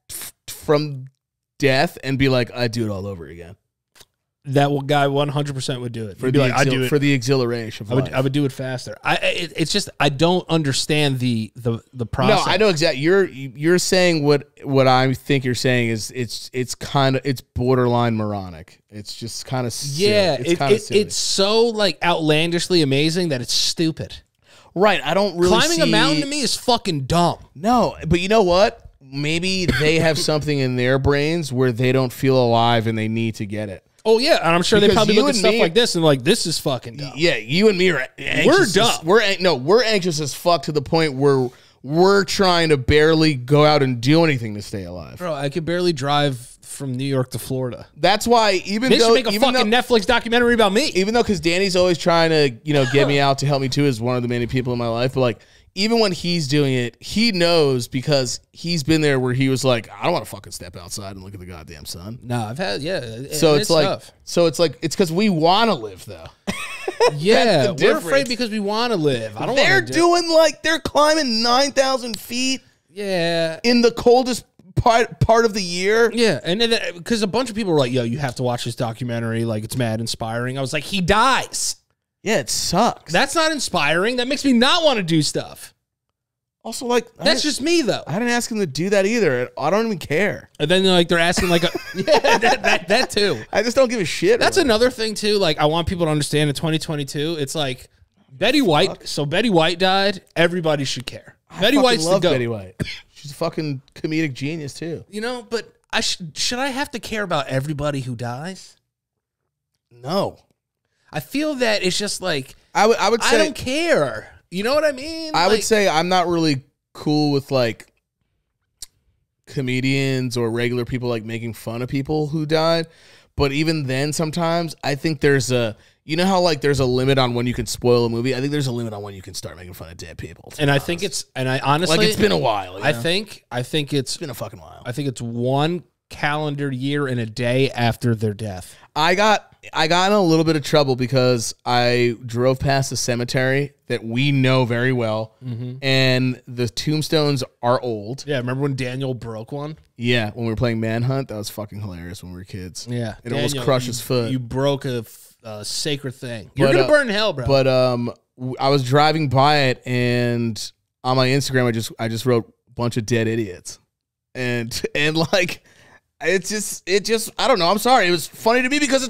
from death and be like, I'd do it all over again. That guy 100% would do it. For the exhilaration. I would do it faster. It's just I don't understand the process. No, I know exactly. You're saying what I think you're saying is it's borderline moronic. It's just kind of silly. Yeah. It's so like outlandishly amazing that it's stupid. Right. I don't really climbing a mountain to me is fucking dumb. No, but you know what? Maybe they have something in their brains where they don't feel alive and they need to get it. Oh, yeah, and I'm sure they probably look at stuff like this and like, this is fucking dumb. Yeah, you and me are anxious. We're dumb. We're anxious as fuck to the point where we're trying to barely go out and do anything to stay alive. Bro, I could barely drive from New York to Florida. That's why they should make a fucking Netflix documentary about me. Even though, because Danny's always trying to, get me out to help me too, as one of the many people in my life, but like, even when he's doing it, he knows because he's been there where he was like, I don't want to fucking step outside and look at the goddamn sun. No, I've had, So it's like, tough. It's because we want to live though. Yeah, we're afraid because we want to live. I don't. They're climbing 9,000 feet. Yeah, in the coldest part of the year. Yeah, and then because a bunch of people were like, "Yo, you have to watch this documentary. Like, it's mad inspiring." I was like, "He dies." Yeah, it sucks. That's not inspiring. That makes me not want to do stuff. Also, like, that's just me though. I didn't ask him to do that either. I don't even care. And then they're asking like, that too. I just don't give a shit. That's another thing too. Like, I want people to understand in 2022, it's like Betty White. So Betty White died. Everybody should care. Betty White's the goat. Betty White. She's a fucking comedic genius too. But should I have to care about everybody who dies? No. I feel that it's just like I would say I don't care. You know what I mean? I would say I'm not really cool with like comedians or regular people like making fun of people who died. But even then, sometimes I think there's a, you know how like there's a limit on when you can spoil a movie. I think there's a limit on when you can start making fun of dead people. And I think it's, and I honestly, like it's been a while. I think it's been a fucking while. I think it's 1 calendar year and a day after their death. I got in a little bit of trouble because I drove past a cemetery that we know very well, and the tombstones are old. Yeah, remember when Daniel broke one? Yeah, when we were playing Manhunt, that was fucking hilarious when we were kids. Yeah, it almost crushed his foot. You broke a sacred thing. You're gonna burn in hell, bro. But I was driving by it, and on my Instagram, I just wrote a bunch of dead idiots, and like. It just I don't know. I'm sorry. It was funny to me because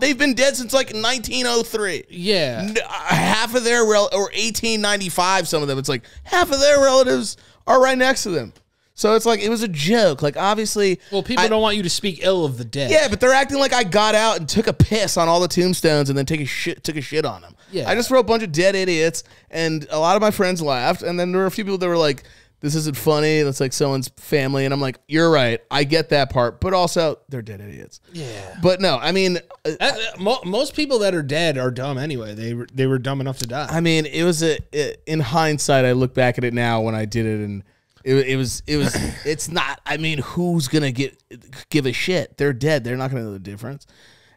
they've been dead since like 1903. Yeah. Half of their or 1895, some of them. It's like half of their relatives are right next to them. So it's like it was a joke. Like obviously, well, people don't want you to speak ill of the dead. Yeah, but they're acting like I got out and took a piss on all the tombstones and then took a shit on them. Yeah. I just wrote a bunch of dead idiots, and a lot of my friends laughed, and then there were a few people that were like, this isn't funny. That's like someone's family. And I'm like, you're right. I get that part. But also, they're dead idiots. Yeah. But no, I mean. Most people that are dead are dumb anyway. They were dumb enough to die. I mean, it was in hindsight, I look back at it now when I did it. And it was it's not, I mean, who's going to give a shit? They're dead. They're not going to know the difference.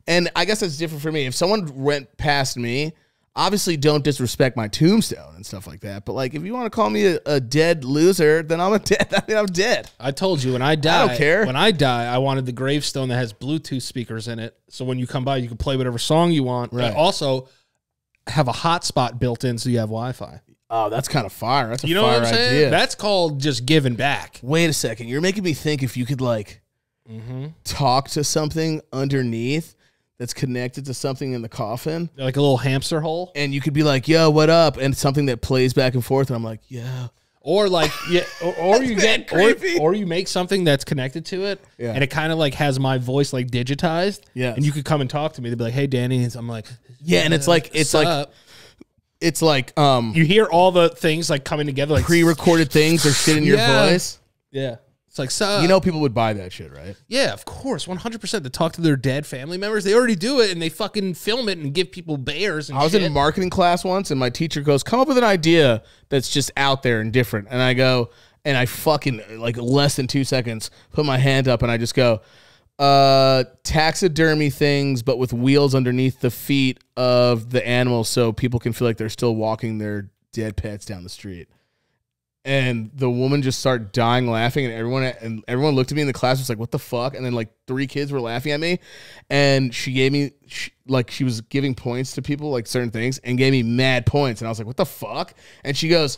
And I guess that's different for me. If someone went past me, obviously, don't disrespect my tombstone and stuff like that. But like, if you want to call me a dead loser, then I'm I'm dead. I told you when I die. I don't care. When I die, I wanted the gravestone that has Bluetooth speakers in it, so when you come by, you can play whatever song you want. Right. And also have a hotspot built in, so you have Wi-Fi. Oh, that's kind of fire. That's a you know fire what I'm saying? idea. That's called just giving back. Wait a second. You're making me think if you could like talk to something underneath that's connected to something in the coffin. Like a little hamster hole. And you could be like, yo, what up? And something that plays back and forth. And I'm like, yeah. Or like, yeah, or you get, creepy. or you make something that's connected to it, Yeah. and it kind of like has my voice like digitized. Yeah. And you could come and talk to me. They'd be like, hey, Danny. And I'm like, Yeah. And it's like, you hear all the things like coming together, like pre-recorded things or shit in your voice. Yeah. It's like, so You know, people would buy that shit, right? yeah, of course, 100% to talk to their dead family members. They already do it, and they fucking film it and give people bears and I was shit. in marketing class once, and my teacher goes, come up with an idea that's just out there and different. And I go, and I fucking, like less than 2 seconds, put my hand up, and I just go, taxidermy things, but with wheels underneath the feet of the animals so people can feel like they're still walking their dead pets down the street. And the woman just started dying laughing, and everyone looked at me in the class, was like, what the fuck? And then like 3 kids were laughing at me, and she gave me she was giving points to people, like certain things, and gave me mad points. And I was like, what the fuck? And she goes,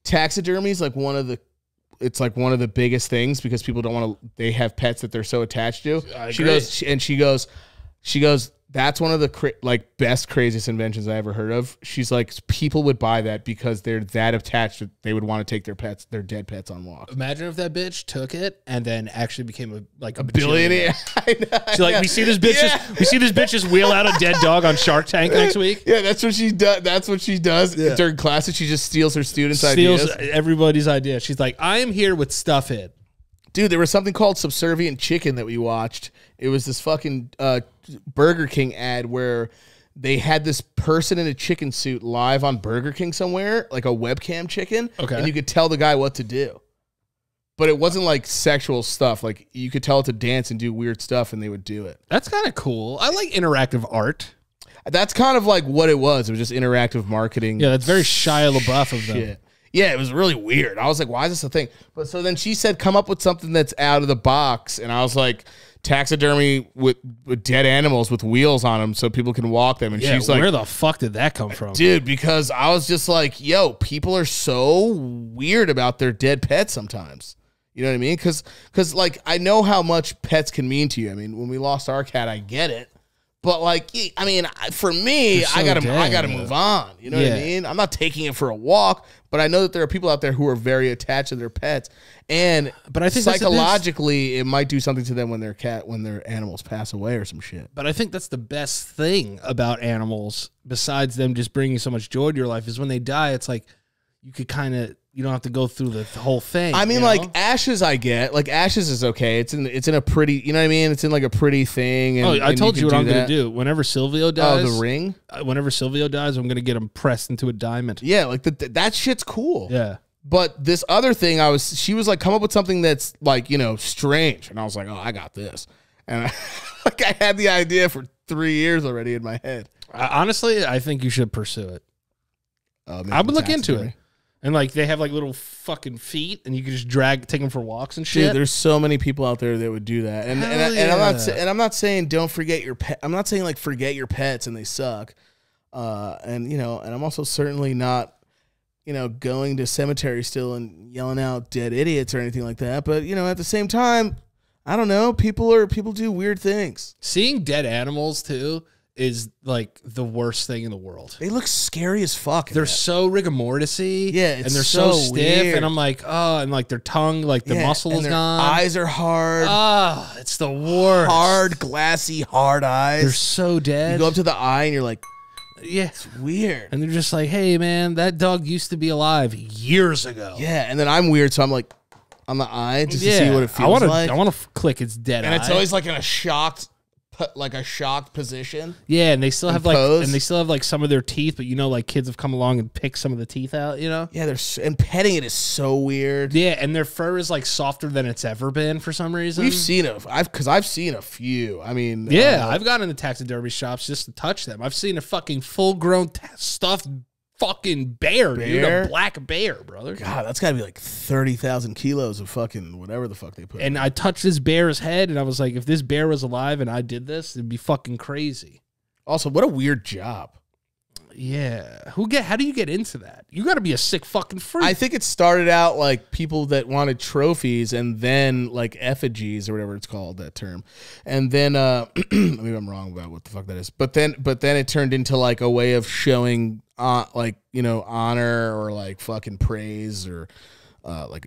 taxidermy is like one of the biggest things because people don't want to, they have pets that they're so attached to. She goes, that's one of the best, craziest inventions I ever heard of. She's like, people would buy that because they're that attached that they would want to take their dead pets on walks. Imagine if that bitch took it and then actually became a billionaire. She's like, we see this bitch just wheel out a dead dog on Shark Tank next week. Yeah, that's what she does. That's what she does during classes. She just steals her students' Steals ideas. everybody's idea. She's like, I am here with stuff in. Dude, there was something called Subservient Chicken that we watched. It was this fucking Burger King ad where they had this person in a chicken suit live on Burger King somewhere, like a webcam chicken. Okay. And you could tell the guy what to do. But it wasn't like sexual stuff. Like you could tell it to dance and do weird stuff and they would do it. That's kind of cool. I like interactive art. That's kind of like what it was. It was just interactive marketing. Yeah, that's very Shia LaBeouf of them. Shit. Yeah, it was really weird. I was like, why is this a thing? But so then she said, come up with something that's out of the box. And I was like, taxidermy with dead animals with wheels on them so people can walk them. And she's like, where the fuck did that come from? Dude, because I was just like, yo, people are so weird about their dead pets sometimes. You know what I mean? Because like, I know how much pets can mean to you. I mean, when we lost our cat, I get it. But like, I mean, for me, so I gotta move on. You know what I mean? I'm not taking it for a walk, but I know that there are people out there who are very attached to their pets, and but I think psychologically, it might do something to them when their animals pass away or some shit. But I think that's the best thing about animals, besides them just bringing so much joy to your life, is when they die. It's like you could kind of you don't have to go through the whole thing. I mean, like ashes, I get. Like ashes is okay. It's in a pretty. You know what I mean? It's in like a pretty thing. And, I told you what I'm gonna do. Whenever Silvio dies, the ring. Whenever Silvio dies, I'm gonna get him pressed into a diamond. Yeah, like that shit's cool. Yeah. But this other thing, she was like, come up with something that's like, strange, and I was like, oh, I got this, and I had the idea for 3 years already in my head. Honestly, I think you should pursue it. I would look into it. And like they have like little fucking feet, and you can just take them for walks and shit. Dude, there's so many people out there that would do that, and I'm not saying don't forget your pet. I'm not saying like forget your pets and they suck, and I'm also certainly not, going to cemetery still and yelling out dead idiots or anything like that. But at the same time, I don't know. People do weird things. Seeing dead animals too is like the worst thing in the world. They look scary as fuck. They're so rigor mortis-y. Yeah, and they're so stiff. Weird. And I'm like, oh, and like their tongue, like the muscle is gone. Eyes are hard. Oh, it's the worst. Hard, glassy, hard eyes. They're so dead. You go up to the eye and you're like, yeah, it's weird. And they're just like, hey man, that dog used to be alive years ago. Yeah, and then I'm weird, so I'm like on the eye just to see what it feels like. I want to click its dead eye. And it's always like in a shocked position. Yeah, and they still have like some of their teeth, but like kids have come along and picked some of the teeth out, Yeah, and petting it is so weird. Yeah, and their fur is like softer than it's ever been for some reason. I've seen a few. I mean, yeah, I've gone into taxidermy shops just to touch them. I've seen a fucking full-grown stuffed fucking bear, dude. A black bear, brother. God, that's gotta be like 30,000 kilos of fucking whatever the fuck they put. And I touched this bear's head, and I was like, if this bear was alive and I did this, it'd be fucking crazy. Also, what a weird job. Yeah. How do you get into that? You gotta be a sick fucking freak. I think it started out like people that wanted trophies and then like effigies or whatever it's called, that term. And then maybe I'm wrong about what the fuck that is. But then it turned into like a way of showing honor or like fucking praise or a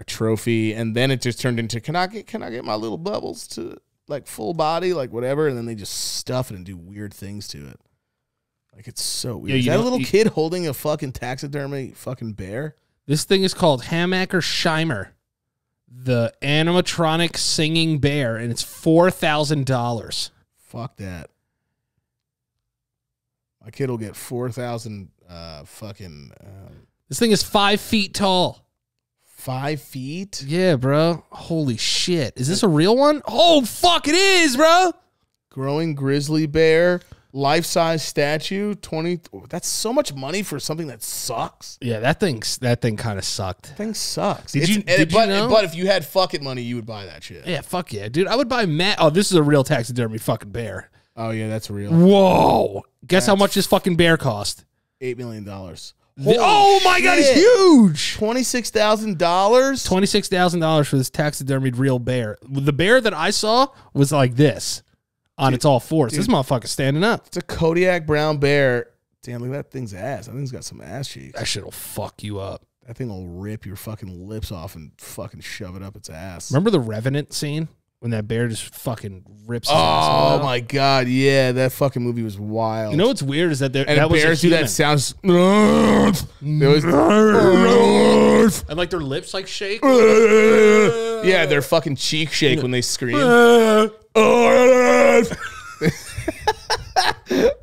trophy. And then it just turned into can I get my little bubbles to like full body, like whatever, and then they just stuff it and do weird things to it. Like, it's so weird. Is that a little kid holding a fucking taxidermy fucking bear? This thing is called Hammacher-Scheimer, the animatronic singing bear, and it's $4,000. Fuck that. My kid will get 4,000 fucking... This thing is 5 feet tall. 5 feet? Yeah, bro. Holy shit. Is this a real one? Oh, fuck, it is, bro. Growing grizzly bear... Life-size statue, 20. That's so much money for something that sucks. Yeah, that thing kind of sucked. That thing sucks. Did you know? But if you had fucking money, you would buy that shit. Yeah, fuck yeah, dude. I would buy Oh, this is a real taxidermy fucking bear. Oh yeah, that's real. Whoa! Guess how much this fucking bear cost? $8 million. Oh my god, it's huge! $26,000. $26,000 for this taxidermied real bear. The bear that I saw was like this. On its all fours. This motherfucker's standing up. It's a Kodiak brown bear. Damn, look at that thing's ass. That thing's got some ass cheeks. That shit will fuck you up. That thing will rip your fucking lips off and fucking shove it up its ass. Remember the Revenant scene? When that bear just fucking rips his ass out? Oh my god, yeah. That fucking movie was wild. You know what's weird is that bears do that sounds. And like their lips like shake. Yeah, their fucking cheek shake when they scream.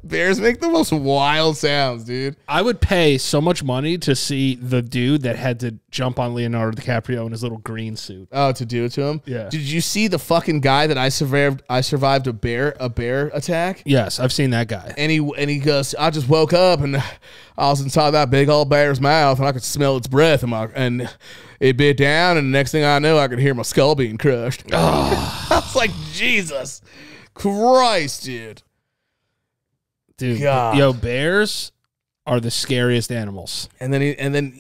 Bears make the most wild sounds, dude. I would pay so much money to see the dude that had to jump on Leonardo DiCaprio in his little green suit. Oh, to do it to him? Yeah. Did you see the fucking guy that I survived a bear attack? Yes, I've seen that guy. And he goes, I just woke up and I was inside that big old bear's mouth and I could smell its breath and it bit down and the next thing I know I could hear my skull being crushed. Oh. I was like, Jesus Christ, dude. Dude, yo, bears are the scariest animals. And then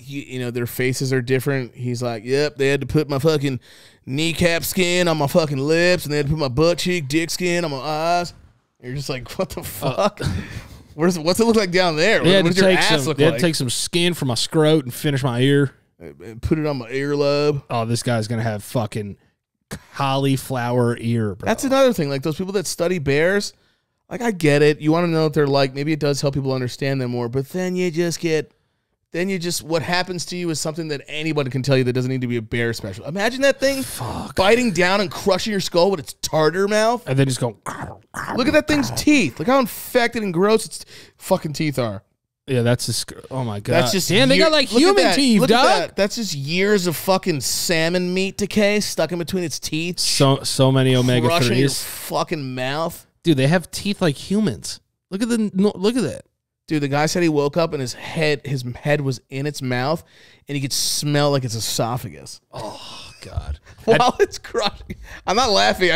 their faces are different. He's like, yep, they had to put my fucking kneecap skin on my fucking lips, and they had to put my butt cheek, dick skin on my eyes. And you're just like, what the fuck? What's it look like down there? They had to take some skin from my scrot and finish my ear. And put it on my earlobe. Oh, this guy's gonna have fucking cauliflower ear, bro. That's another thing. Like those people that study bears. Like, I get it. You want to know what they're like. Maybe it does help people understand them more. But then you just get then what happens to you is something that anybody can tell you that doesn't need to be a bear special. Imagine that thing biting down and crushing your skull with its tartar mouth. And then just go. Look at that thing's teeth. Look how infected and gross its fucking teeth are. Yeah, that's just, oh my God. That's just damn, they got like human teeth, Look dog. at that. That's just years of fucking salmon meat decay stuck in between its teeth. So many omega-3s. Crushing your fucking mouth. Dude, they have teeth like humans. Look at that. Dude, the guy said he woke up and his head was in its mouth and he could smell like its esophagus. Oh, God. While it's crushing. I'm not laughing.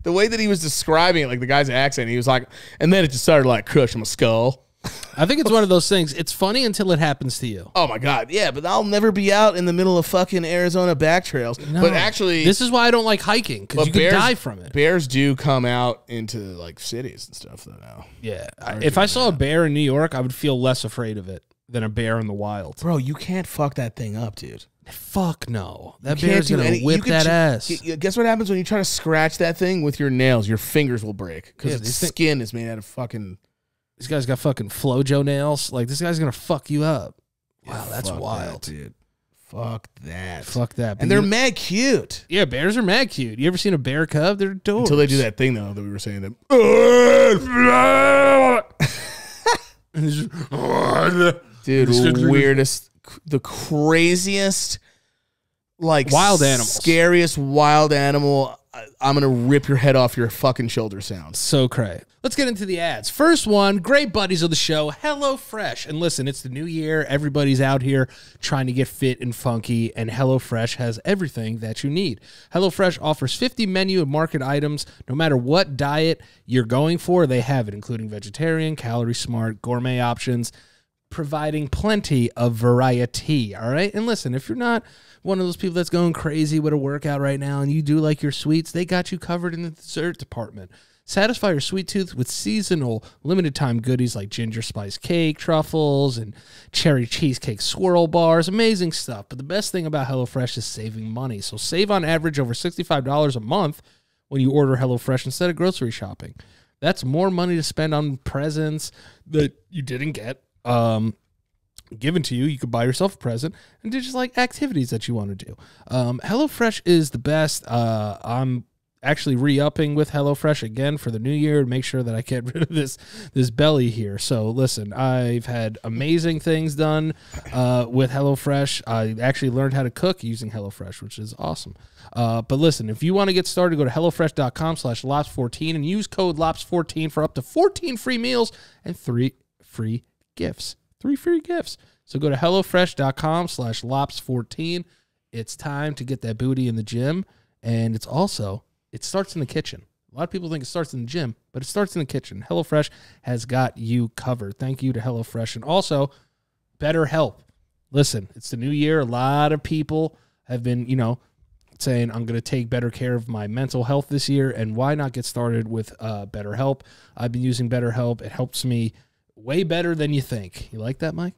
The way that he was describing it, like the guy's accent, he was like, and then it just started like crushing my skull. I think it's one of those things. It's funny until it happens to you. Oh my God, yeah, but I'll never be out in the middle of fucking Arizona back trails. No. But actually, this is why I don't like hiking, because you could die from it. Bears do come out into like cities and stuff though now. Yeah, if I saw a bear in New York, I would feel less afraid of it than a bear in the wild. Bro, you can't fuck that thing up, dude. Fuck no. That bear's gonna whip that ass. Guess what happens when you try to scratch that thing with your nails? Your fingers will break because its skin is made out of fucking. This guy's got fucking Flojo nails. Like, this guy's gonna fuck you up. Wow, that's wild, dude. Fuck that. Fuck that. And they're mad cute. Yeah, bears are mad cute. You ever seen a bear cub? They're adorable. Until they do that thing though that we were saying that. Dude, weirdest, the craziest, like wild animals, scariest wild animal. I'm gonna rip your head off your fucking shoulder sound. So cray. Let's get into the ads. First one, great buddies of the show, HelloFresh. And listen, it's the new year. Everybody's out here trying to get fit and funky, and HelloFresh has everything that you need. HelloFresh offers 50 menu and market items. No matter what diet you're going for, they have it, including vegetarian, calorie smart, gourmet options, providing plenty of variety. All right. And listen, if you're not one of those people that's going crazy with a workout right now and you do like your sweets, they got you covered in the dessert department. Satisfy your sweet tooth with seasonal limited time goodies like ginger spice cake, truffles, and cherry cheesecake swirl bars. Amazing stuff. But the best thing about HelloFresh is saving money. So save on average over $65 a month when you order HelloFresh instead of grocery shopping. That's more money to spend on presents that you didn't get given to you. You could buy yourself a present and do just like activities that you want to do. HelloFresh is the best. I'm actually re-upping with HelloFresh again for the new year to make sure that I get rid of this belly here. So listen, I've had amazing things done with HelloFresh. I actually learned how to cook using HelloFresh, which is awesome. But listen, if you want to get started, go to HelloFresh.com/LOPS14 and use code LOPS14 for up to 14 free meals and 3 free gifts. 3 free gifts. So go to HelloFresh.com/LOPS14. It's time to get that booty in the gym. And it starts in the kitchen. A lot of people think it starts in the gym, but it starts in the kitchen. HelloFresh has got you covered. Thank you to HelloFresh. And also, BetterHelp. Listen, it's the new year. A lot of people have been, saying, I'm going to take better care of my mental health this year. And why not get started with BetterHelp? I've been using BetterHelp. It helps me way better than you think. You like that, Mike?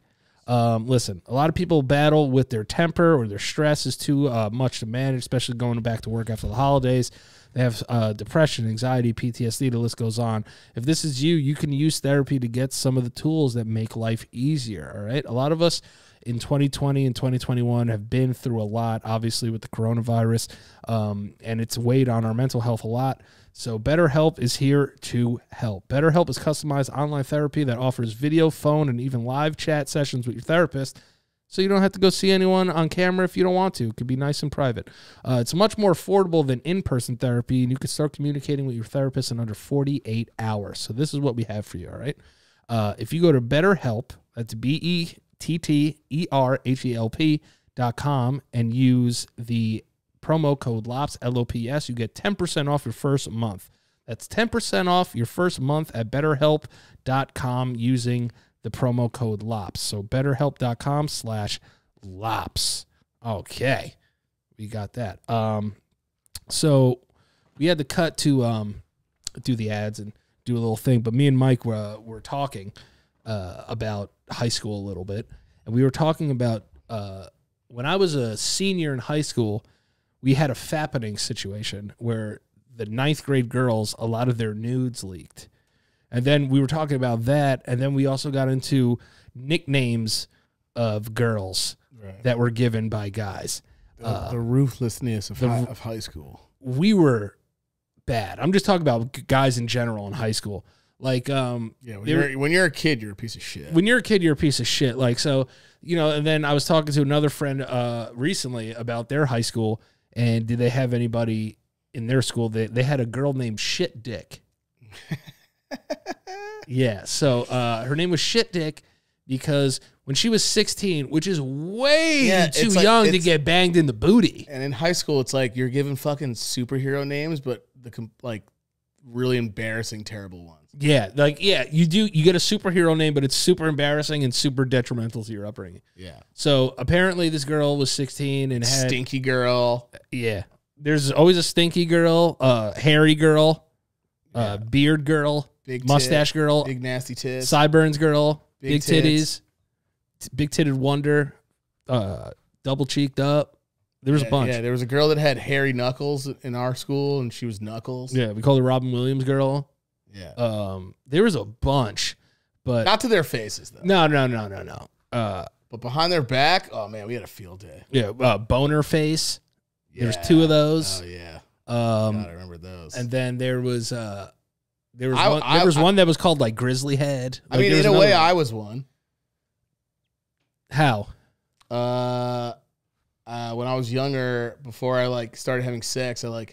Listen, a lot of people battle with their temper or their stress is too much to manage, especially going back to work after the holidays. They have depression, anxiety, PTSD, the list goes on. If this is you, you can use therapy to get some of the tools that make life easier, all right? A lot of us in 2020 and 2021 have been through a lot, obviously, with the coronavirus, and it's weighed on our mental health a lot. So BetterHelp is here to help. BetterHelp is customized online therapy that offers video, phone, and even live chat sessions with your therapist, so you don't have to go see anyone on camera if you don't want to. It could be nice and private. It's much more affordable than in-person therapy, and you can start communicating with your therapist in under 48 hours. So this is what we have for you, all right? If you go to BetterHelp, that's BetterHelp.com, and use the promo code LOPS, LOPS, you get 10% off your first month. That's 10% off your first month at BetterHelp.com using the promo code LOPS. So BetterHelp.com/LOPS. Okay. We got that. So we had to cut to do the ads and do a little thing, but me and Mike were talking about high school a little bit, and we were talking about when I was a senior in high school, we had a fappening situation where the 9th grade girls, a lot of their nudes leaked. And then we were talking about that, and then we also got into nicknames of girls that were given by guys. The ruthlessness of high school. We were bad. I'm just talking about guys in general in high school. Like, when you're a kid, you're a piece of shit. When you're a kid, you're a piece of shit. Like, so, and then I was talking to another friend recently about their high school, and did they have anybody in their school? They had a girl named Shit Dick. Yeah, so her name was Shit Dick because when she was 16, which is way too young to get banged in the booty. And in high school, it's like you're given fucking superhero names, but really embarrassing, terrible ones. Yeah, you get a superhero name, but it's super embarrassing and super detrimental to your upbringing. Yeah. So apparently this girl was 16 and had stinky girl. Yeah. There's always a stinky girl, hairy girl, beard girl, big mustache girl, big nasty tits, sideburns girl, big tits. titties, big titted wonder, double cheeked up. There was a bunch. Yeah, there was a girl that had hairy knuckles in our school, and she was Knuckles. Yeah, we called her Robin Williams girl. Yeah. There was a bunch, but not to their faces though. No. But behind their back, oh man, we had a field day. Yeah, boner face. Yeah. There's two of those. Oh yeah. God, I remember those. And then there was one that was called like Grizzly Head. I mean, in a way, I was one. How? When I was younger, before I started having sex, I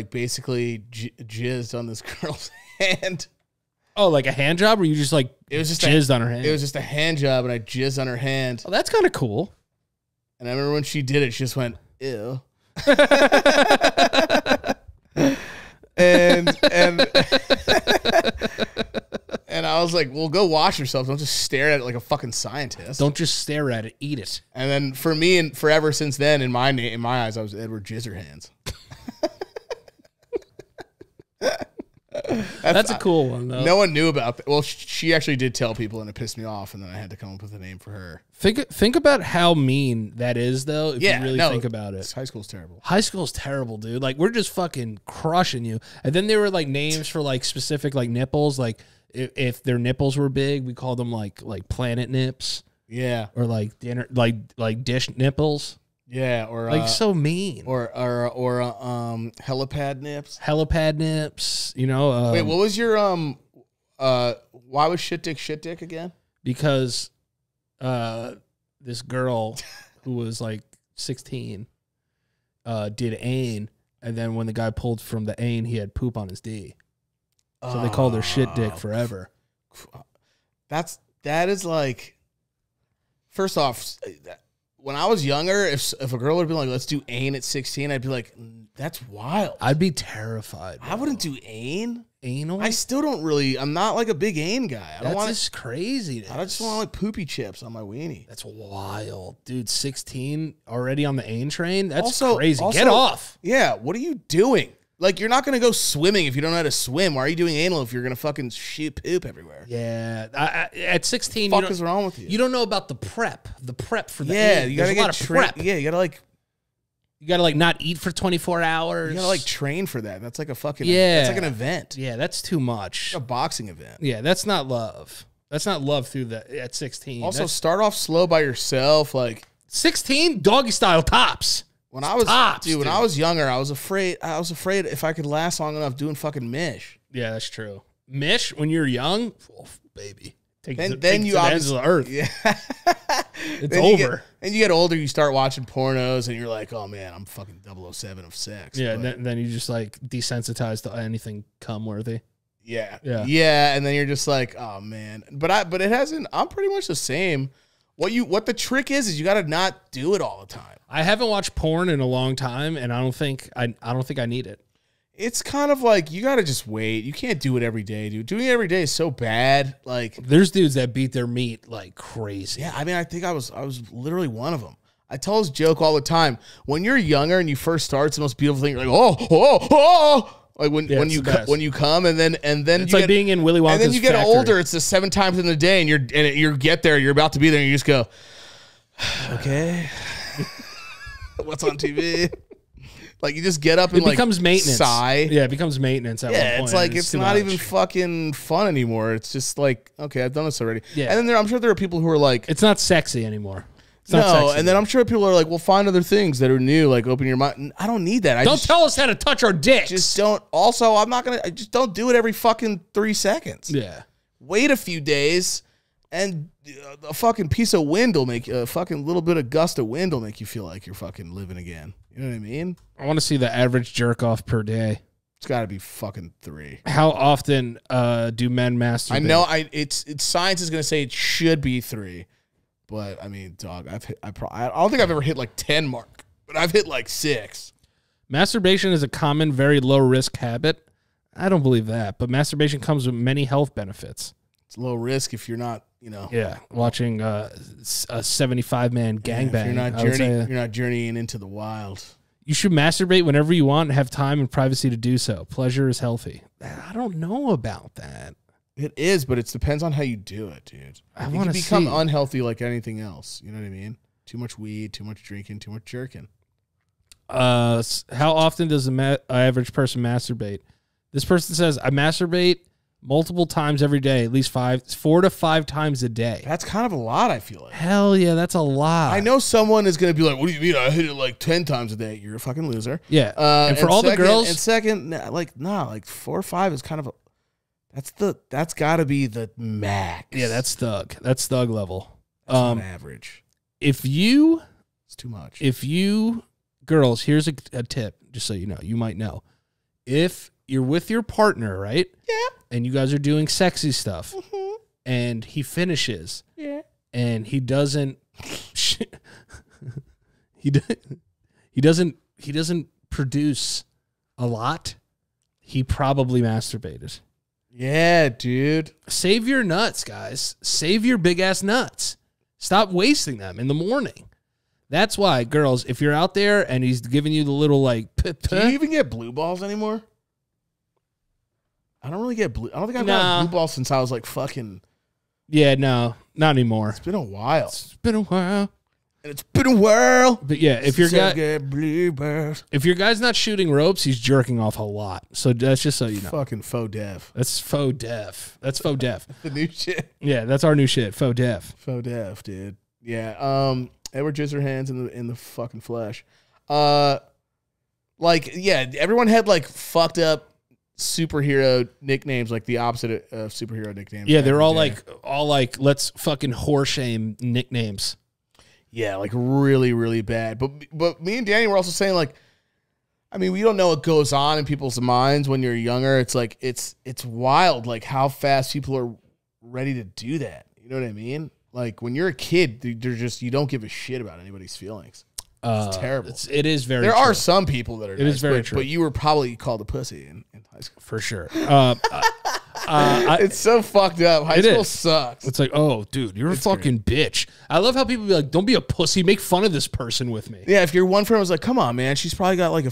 basically jizzed on this girl's hand. Oh, like a hand job, or you just it was just jizzed on her hand? It was just a hand job, and I jizzed on her hand. Oh, that's kind of cool. And I remember when she did it, she just went, ew. and I was like, well, go wash yourself. Don't just stare at it like a fucking scientist. Don't just stare at it. Eat it. And then for me, and forever since then, in my eyes, I was Edward Jizzerhands. That's a cool one, though. No one knew about that. Well, she actually did tell people, and it pissed me off, and then I had to come up with a name for her. Think about how mean that is, though, if you really think about it. High school's terrible. High school's terrible, dude. We're just fucking crushing you. And then there were, names for, specific, nipples. If their nipples were big, we called them, planet nips. Yeah. Or, dinner, dish nipples. Yeah, or so mean. Or helipad nips. Helipad nips, Wait, what was your why was shit dick again? Because this girl who was 16 did AIM, and then when the guy pulled from the AIM, he had poop on his D. So they called her shit dick forever. That is first off, when I was younger, if a girl would be like, let's do AIM at 16, I'd be like, that's wild. I'd be terrified. Bro. I wouldn't do AIM. Anal? I still don't really, I'm not a big AIM guy. That's just crazy. Dude. I just want poopy chips on my weenie. That's wild. Dude, 16 already on the AIM train? That's crazy. Get off. Yeah, what are you doing? You're not going to go swimming if you don't know how to swim. Why are you doing anal if you're going to fucking shoot poop everywhere? Yeah. At 16, what the fuck is wrong with you? You don't know about the prep. The prep for the AIM. You got to get prep. Yeah, you got to you got to not eat for 24 hours. You got to train for that. That's a fucking that's an event. Yeah, that's too much. It's a boxing event. Yeah, that's not love. That's not love through at 16. Also, start off slow by yourself 16 doggy style tops. When I was when I was younger, I was afraid if I could last long enough doing fucking mish. Yeah, that's true. Mish when you're young, baby. Then you obviously the earth. Yeah. It's over. And you get older, you start watching pornos, and you're like, oh man, I'm fucking 007 of sex. Yeah, and then you just desensitized to anything cum worthy. Yeah, and then you're just like, oh man, but it hasn't. I'm pretty much the same. What the trick is you got to not do it all the time. I haven't watched porn in a long time, and I don't think I need it. It's kind of you got to just wait. You can't do it every day, dude. Doing it every day is so bad. There's dudes that beat their meat like crazy. Yeah, I mean, I think I was literally one of them. I tell this joke all the time. When you're younger and you first start, it's the most beautiful thing. You're like, oh. When you come and then it's like being in Willy Wonka's and then you get factory. older. It's the 7 times in the day, and you get there. You're about to be there, and you just go, okay. What's on TV? Like you just get up and it becomes maintenance. Sigh. Yeah, it becomes maintenance at one point. It's like it's not even fucking fun anymore. It's just like, okay, I've done this already. Yeah. And then I'm sure there are people who are like, it's not sexy anymore. And then I'm sure people are like, well, find other things that are new, like open your mind. I don't need that. Don't tell us how to touch our dicks. Just don't. Also, I just don't do it every fucking 3 seconds. Yeah. Wait a few days, and a fucking piece of wind will make a fucking little bit of gust of wind will make you feel like you're fucking living again. You know what I mean? I want to see the average jerk off per day. It's got to be fucking 3. How often do men masturbate? I know. It's science is gonna say it should be 3. But I mean, dog, I don't think I've ever hit like 10 mark, but I've hit like 6. Masturbation is a common, very low risk habit. I don't believe that, but masturbation comes with many health benefits. It's low risk if you're not, watching a 75-man gangbang. You're not journeying into the wild. You should masturbate whenever you want and have time and privacy to do so. Pleasure is healthy. I don't know about that. It is, but it depends on how you do it, dude. I want to become unhealthy like anything else. You know what I mean? Too much weed, too much drinking, too much jerking. How often does the average person masturbate? This person says, I masturbate multiple times every day, at least 4 to 5 times a day. That's kind of a lot, I feel like. Hell yeah, that's a lot. I know someone is going to be like, what do you mean? I hit it like 10 times a day. You're a fucking loser. Yeah. And for all the girls. And second, like 4 or 5 is kind of that's got to be the max. Yeah, that's thug. That's thug level. That's not average. It's too much. Girls, here's a tip, just so you know. You might know. If you're with your partner, right? Yeah. And you guys are doing sexy stuff, and he finishes. Yeah. And he doesn't. he doesn't produce a lot. He probably masturbated. Yeah, dude. Save your nuts, guys. Save your big ass nuts. Stop wasting them in the morning. That's why, girls, if you're out there and he's giving you the little like, do you even get blue balls anymore? I don't really get blue. I don't think I've gotten blue balls since I was like fucking. Yeah, no, not anymore. It's been a while. And it's been a while. But yeah, if your guy's not shooting ropes, he's jerking off a lot. So that's just so you know. Fucking faux deaf. That's faux deaf. That's faux deaf. The new shit. Yeah, that's our new shit. Faux deaf. Faux deaf, dude. Yeah. Edward Scissorhands in the fucking flesh. Everyone had like fucked up superhero nicknames, like the opposite of superhero nicknames. Yeah, they're all like let's fucking whore shame nicknames. Yeah, like really, really bad. But me and Danny were also saying, like, I mean, we don't know what goes on in people's minds when you're younger. It's like it's wild, like how fast people are ready to do that. You know what I mean? Like when you're a kid, you don't give a shit about anybody's feelings. It's terrible. It is very. There true. are some people that are. It is very true. But you were probably called a pussy in high school for sure. It's so fucked up. High school sucks. It's like, oh, dude, you're a fucking bitch. I love how people be like, don't be a pussy. Make fun of this person with me. Yeah, if your one friend was like, come on, man, she's probably got like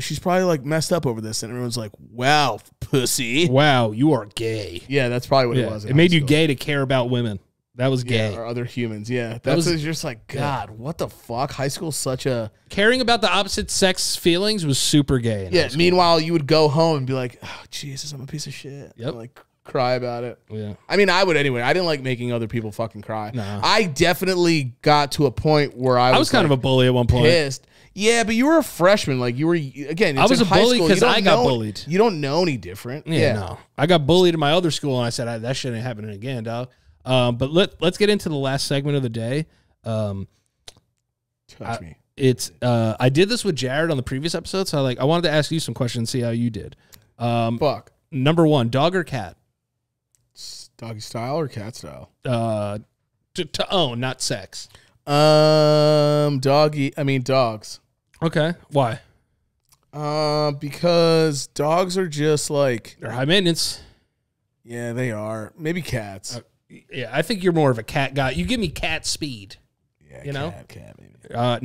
she's probably like messed up over this, and everyone's like, wow, pussy. Wow, you are gay. Yeah, that's probably what it was. It made you gay to care about women. That was gay. Or other humans. Yeah. That's just like, God, what the fuck? High school's such a... Caring about the opposite sex feelings was super gay. Yeah. Meanwhile, you would go home and be like, oh, Jesus, I'm a piece of shit. Yep. And like cry about it. Yeah. I mean, I would anyway. I didn't like making other people fucking cry. No. I definitely got to a point where I was kind of a bully at one point. Pissed. Yeah, but you were a freshman. Like you were, again, I was a bully because I got bullied. You don't know any different. Yeah, no. I got bullied in my other school and I said, that shit ain't happening again, dog. But let's get into the last segment of the day. Touch me. It's I did this with Jared on the previous episode, so I wanted to ask you some questions, see how you did. Fuck. Number 1, dog or cat? Doggy style or cat style? To own, not sex. Dogs. Okay. Why? Because dogs are just like they're high maintenance. Yeah, they are. Maybe cats. Yeah, I think you're more of a cat guy. You give me cat speed. Yeah, you know? Cat maybe.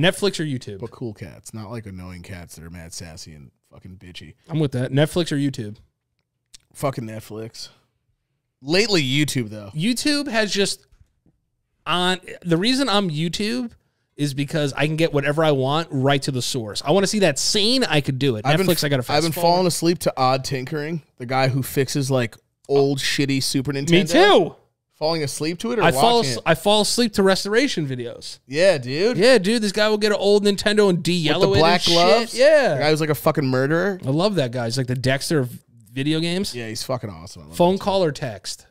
Netflix or YouTube? But cool cats, not like annoying cats that are mad sassy and fucking bitchy. I'm with that. Netflix or YouTube? Fucking Netflix. Lately, YouTube though. YouTube has just on. The reason I'm YouTube is because I can get whatever I want right to the source. I want to see that scene. I could do it. Netflix, I got to fast I've been falling asleep to Odd Tinkering, the guy who fixes like old shitty Super Nintendo. Me too. Falling asleep to it or I watching fall asleep to restoration videos. Yeah, dude. Yeah, dude. This guy will get an old Nintendo and de-yellow With the black gloves? Shit. Yeah. The guy who's like a fucking murderer. I love that guy. He's like the Dexter of video games. Yeah, he's fucking awesome. Phone call or text?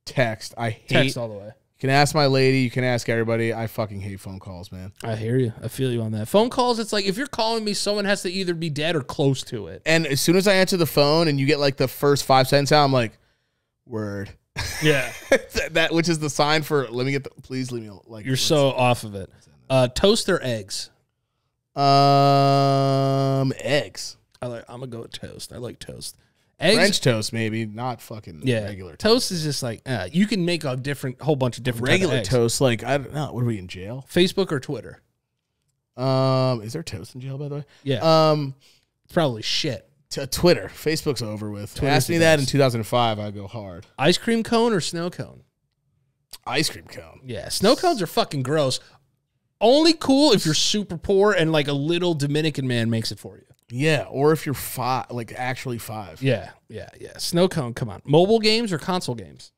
Text. I hate. Text all the way. You can ask my lady. You can ask everybody. I fucking hate phone calls, man. I hear you. I feel you on that. Phone calls, it's like if you're calling me, someone has to either be dead or close to it. And as soon as I answer the phone and you get like the first 5 seconds out, I'm like, word. Yeah. that which is the sign for let me get the please leave me like you're so off of it. Toast or eggs? Eggs. I'm gonna go with toast. I like toast. Eggs, French toast, maybe, not fucking regular toast. Is just like you can make a whole bunch of different regular toast. Like I don't know, what are we in jail? Facebook or Twitter? Is there toast in jail by the way? Yeah. It's probably shit. Twitter, Facebook's over with. Twitter's Ask me that in 2005, I'd go hard. Ice cream cone or snow cone? Ice cream cone. Yeah, snow cones are fucking gross. Only cool if you're super poor and like a little Dominican man makes it for you. Yeah, or if you're five, like actually 5. Yeah. Snow cone, come on. Mobile games or console games?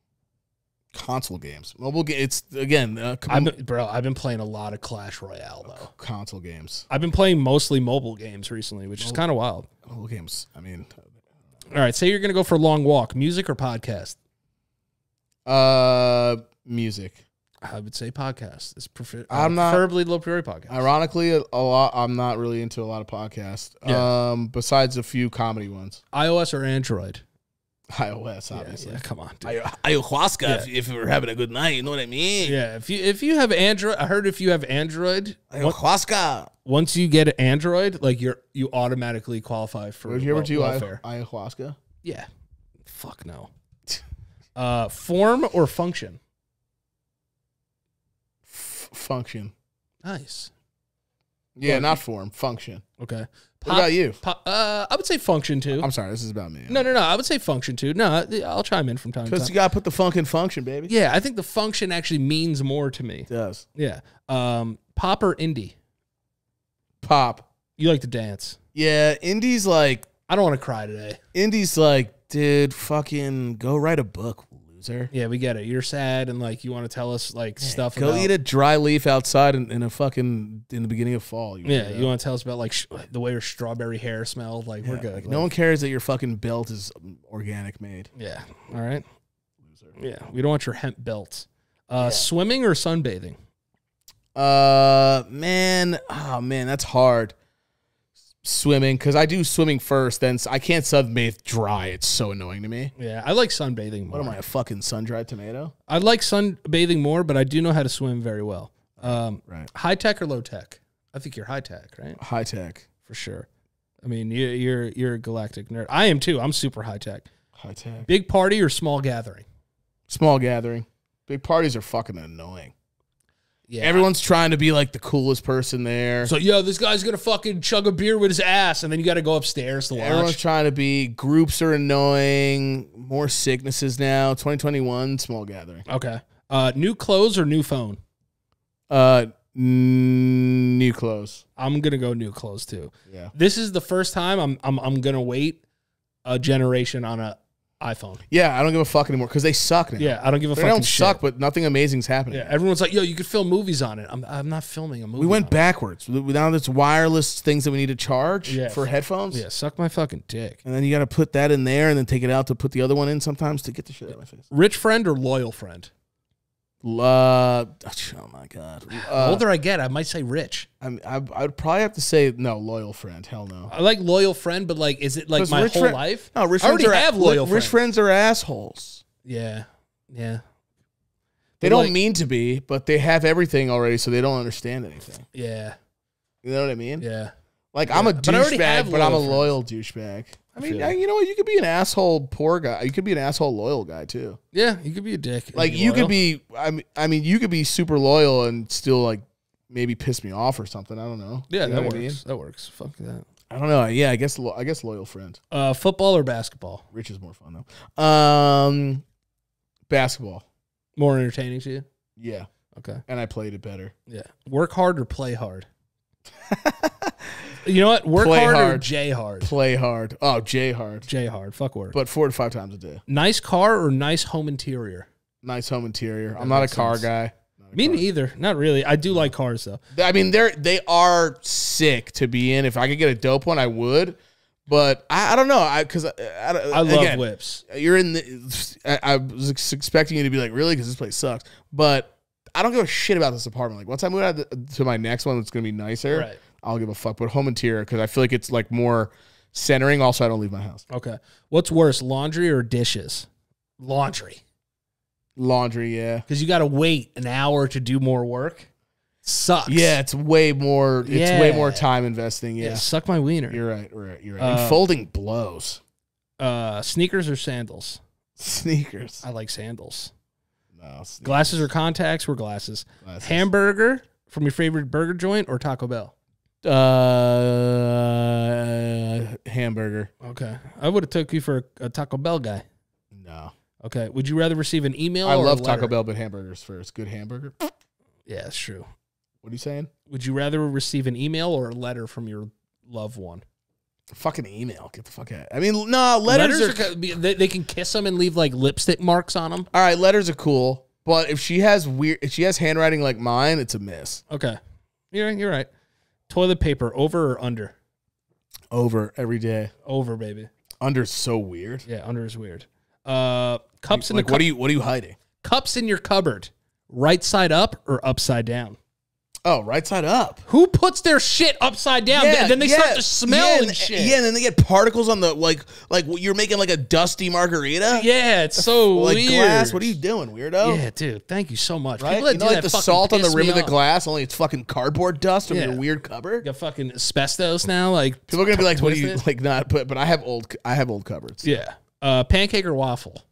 Console games. Mobile games, it's, again, I've been playing a lot of Clash Royale, though. Console games. I've been playing mostly mobile games recently, which is kind of wild. Mobile games, I mean. All right, say you're going to go for a long walk. Music or podcast? Music. I would say podcast. It's preferably LoPriore podcast. Ironically, a lot. I'm not really into a lot of podcasts. Yeah. Besides a few comedy ones. iOS or Android? iOS, obviously. Yeah, come on, dude. Ayahuasca. If we're having a good night, you know what I mean. Yeah, if you have Android, I heard if you have Android, ayahuasca. Once you get an Android, like you automatically qualify for. Would you ever do welfare. ayahuasca? Yeah. Fuck no. Form or function? Function. Nice. Yeah, not form. Function. Okay. What about you? I would say function too. I'm sorry, this is about me. No. I would say function too. No, I'll chime in from time to time. Because you got to put the funk in function, baby. Yeah, I think the function actually means more to me. It does. Yeah. Pop or indie? Pop. You like to dance. Yeah, indie's like... I don't want to cry today. Indie's like, dude, fucking go write a book, loser. Yeah, we get it. You're sad and like you want to tell us like stuff Go about... eat a dry leaf outside in the beginning of fall. You want to tell us about like the way your strawberry hair smelled. Like we're good. Like, no one cares that your fucking belt is organic made. Yeah. All right. Loser. Yeah. We don't want your hemp belts. Swimming or sunbathing? Man, that's hard. Swimming, because I do swimming first, then I can't sunbathe dry. It's so annoying to me. Yeah, I like sunbathing more. What am I, a fucking sun-dried tomato? I like sunbathing more, but I do know how to swim very well. Right. High tech or low tech? I think you're high tech, right? High tech. For sure. I mean, you're a galactic nerd. I am too. I'm super high tech. High tech. Big party or small gathering? Small gathering. Big parties are fucking annoying. Yeah. Everyone's trying to be like the coolest person there. So, this guy's going to fucking chug a beer with his ass, and then you got to go upstairs to watch. Everyone's trying to be. Groups are annoying. More sicknesses now. 2021, small gathering. Okay. New clothes or new phone? New clothes. I'm going to go new clothes, too. Yeah. This is the first time I'm going to wait a generation on a iPhone. Yeah, I don't give a fuck anymore because they suck now. Yeah, I don't give a fuck. They don't suck, but nothing amazing's happening. Yeah, everyone's like, you could film movies on it. I'm not filming a movie. We went backwards. Now there's wireless things that we need to charge for headphones. Yeah, suck my fucking dick. And then you got to put that in there and then take it out to put the other one in sometimes to get the shit out of my face. Rich friend or loyal friend? Oh my God. The older I get, I might say rich. I'd probably have to say no, loyal friend. Hell no. I like loyal friend, but like, is it like my whole life? No, I already have loyal friends. Rich friends are assholes. Yeah. They don't mean to be, but they have everything already, so they don't understand anything. Yeah. You know what I mean? Yeah. Like, I'm a douchebag, but I'm a loyal douchebag. I mean, you know what? You could be an asshole poor guy. You could be an asshole loyal guy, too. Yeah, you could be a dick. Like, you could be, I mean, you could be super loyal and still, like, maybe piss me off or something. I don't know. Yeah, you know that works. I mean? That works. Fuck that. I don't know. Yeah, I guess loyal friend. Football or basketball? Rich is more fun, though. Basketball. More entertaining to you? Yeah. Okay. And I played it better. Yeah. Work hard or play hard? You know what? Work Play hard or hard. J hard? Play hard. Oh, J hard. J hard. Fuck work. But 4 to 5 times a day. Nice car or nice home interior? Nice home interior. I'm not a car guy. Me neither. Not really. I do like cars though. I mean, they are sick to be in. If I could get a dope one, I would. But I don't know. I love whips. You're in the. I was expecting you to be like, really, because this place sucks. But I don't give a shit about this apartment. Like once I move out to my next one, it's gonna be nicer. Right. I'll give a fuck. But home interior, because I feel like it's like more centering. Also, I don't leave my house. Okay. What's worse, laundry or dishes? Laundry. Laundry, yeah. Because you got to wait an hour to do more work. Sucks. Yeah, it's way more. It's way more time investing. Yeah. Suck my wiener. You're right. You're right. And folding blows. Sneakers or sandals? Sneakers. I like sandals. No. Sneakers. Glasses or contacts? We're glasses. Hamburger from your favorite burger joint or Taco Bell? Hamburger. Okay. I would have took you for a Taco Bell guy. No. Okay. Would you rather receive an email? I or love a letter? Taco Bell, but hamburgers first. Good hamburger. Yeah, that's true. What are you saying? Would you rather receive an email or a letter from your loved one? Fucking email. Get the fuck out. I mean, no, letters are they can kiss them and leave like lipstick marks on them. all right. Letters are cool, but if she has handwriting like mine, it's a miss. Okay, you're right. Toilet paper, over or under? Over every day. Over, baby. Under's so weird. Yeah, under is weird. Cups in the what are you hiding? Cups in your cupboard, right side up or upside down? Oh, right side up. Who puts their shit upside down? Then they start to smell and shit. Yeah, and then they get particles on the like you're making like a dusty margarita. Yeah, it's so like weird. Glass. What are you doing, weirdo? Yeah, dude. Thank you so much. Right? People that You know, do like that the salt on the rim of the off. glass, only it's fucking cardboard dust from Yeah. your weird cupboard. You got fucking asbestos now. Like People are gonna be like, "What do you twisted. like?" Not, but I have old cupboards. Yeah. Pancake or waffle?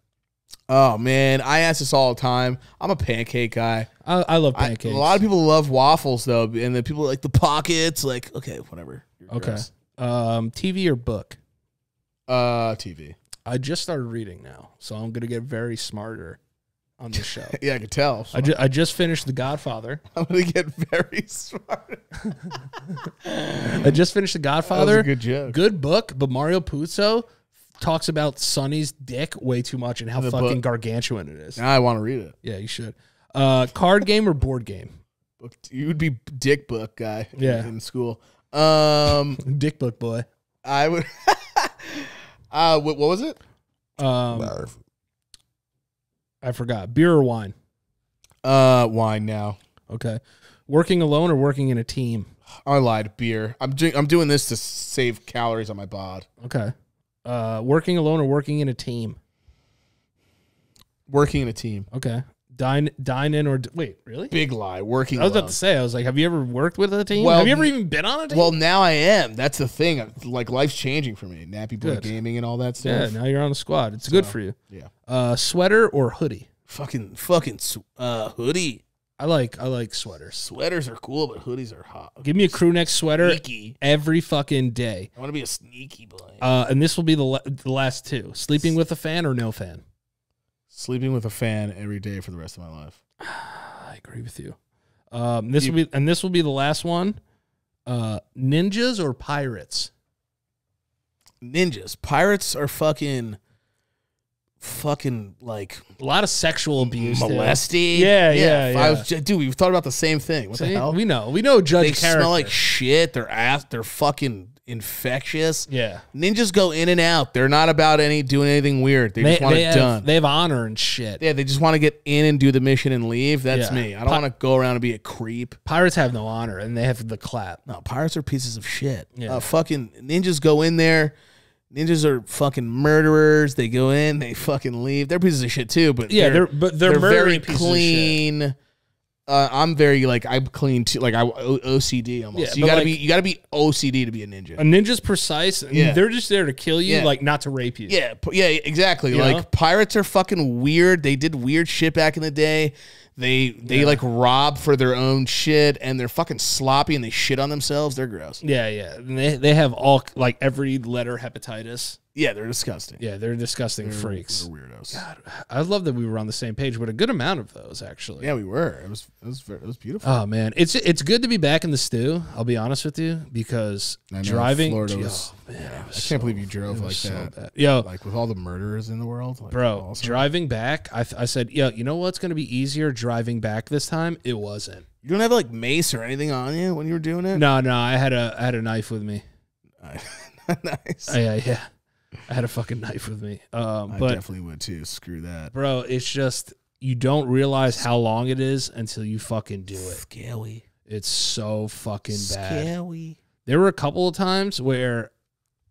Oh man, I ask this all the time. I'm a pancake guy. I love pancakes. A lot of people love waffles though, and then people like the pockets. Like, okay, whatever. You're Okay. gross. TV or book? TV. I just started reading now, so I'm gonna get very smarter on this show. Yeah, I could tell. I just finished The Godfather. I'm gonna get very smart. I just finished The Godfather. That was a good joke. Good book, but Mario Puzo talks about Sonny's dick way too much and how fucking gargantuan it is. Now I want to read it. Yeah, you should. Card game or board game? You would be dick book guy. Yeah. In school. Dick book boy. I would. What was it? I forgot. Beer or wine? Wine now. Okay. Working alone or working in a team? I lied. Beer. I'm doing this to save calories on my bod. Okay. Working alone or working in a team? Working in a team. Okay. Dine in or wait, really? Big lie. Working. I was alone. about to say. I was like, have you ever worked with a team? Well, have you ever even been on a team? Well, now I am. That's the thing. Like life's changing for me. Nappy boy Good. gaming and all that yeah. stuff. Now you're on a squad. It's good for you. Yeah. Sweater or hoodie? Fucking hoodie. I like sweaters. Sweaters are cool, but hoodies are hot. Give me a crew neck sweater Sneaky. every fucking day. I want to be a sneaky boy. And this will be the last two. Sleeping with a fan or no fan? Sleeping with a fan every day for the rest of my life. I agree with you. This will be the last one. Ninjas or pirates? Ninjas. Pirates are fucking like A lot of sexual abuse. molesty. Yeah. Dude, we've thought about the same thing. What the hell? We know judge They character. smell like shit. They're fucking infectious. Yeah. Ninjas go in and out. They're not about doing anything weird. They just want it done. They have honor and shit. Yeah, they just want to get in and do the mission and leave. That's Yeah. me. I don't want to go around and be a creep. Pirates have no honor, and they have the clap. No, pirates are pieces of shit. Yeah. Fucking ninjas go in there. Ninjas are fucking murderers. They go in, they fucking leave. They're pieces of shit too, but Yeah, they're very murdering pieces of shit. clean. I'm very I'm clean too. Like I OCD almost. Yeah, you gotta be OCD to be a ninja. A ninja's precise. And Yeah. They're just there to kill you, Yeah. like not to rape you. Yeah, exactly. You Like know? pirates are fucking weird. They did weird shit back in the day. They like rob for their own shit, and they're fucking sloppy and they shit on themselves. They're gross. Yeah. And they have all like every letter hepatitis. Yeah, they're disgusting. Yeah, they're disgusting freaks. They're weirdos. God, I love that we were on the same page with a good amount of those, actually. Yeah, we were. It was beautiful. Oh man, it's good to be back in the stew. I'll be honest with you, because driving, Florida was, I can't believe you drove like that. Bad. Yo, like with all the murderers in the world, like, bro. Driving back, I said, yo, you know what's going to be easier driving back this time? It wasn't. You don't have like mace or anything on you when you were doing it? No, I had a knife with me. Nice. Yeah. I had a fucking knife with me. I but definitely would too. Screw that. Bro, it's just, you don't realize how long it is until you fucking do it. Scary. It's so fucking bad. Scary. There were a couple of times where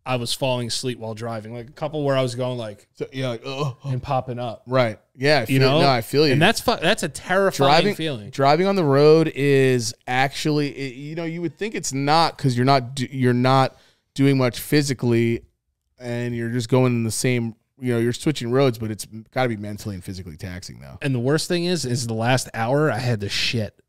I was falling asleep while driving. Like a couple where I was going like, and popping up. Right. Yeah. I feel you. And that's a terrifying feeling. Driving on the road is actually, you would think it's not, because you're not doing much physically, and you're just going in the same, you're switching roads, but it's got to be mentally and physically taxing though. And the worst thing is the last hour I had to shit.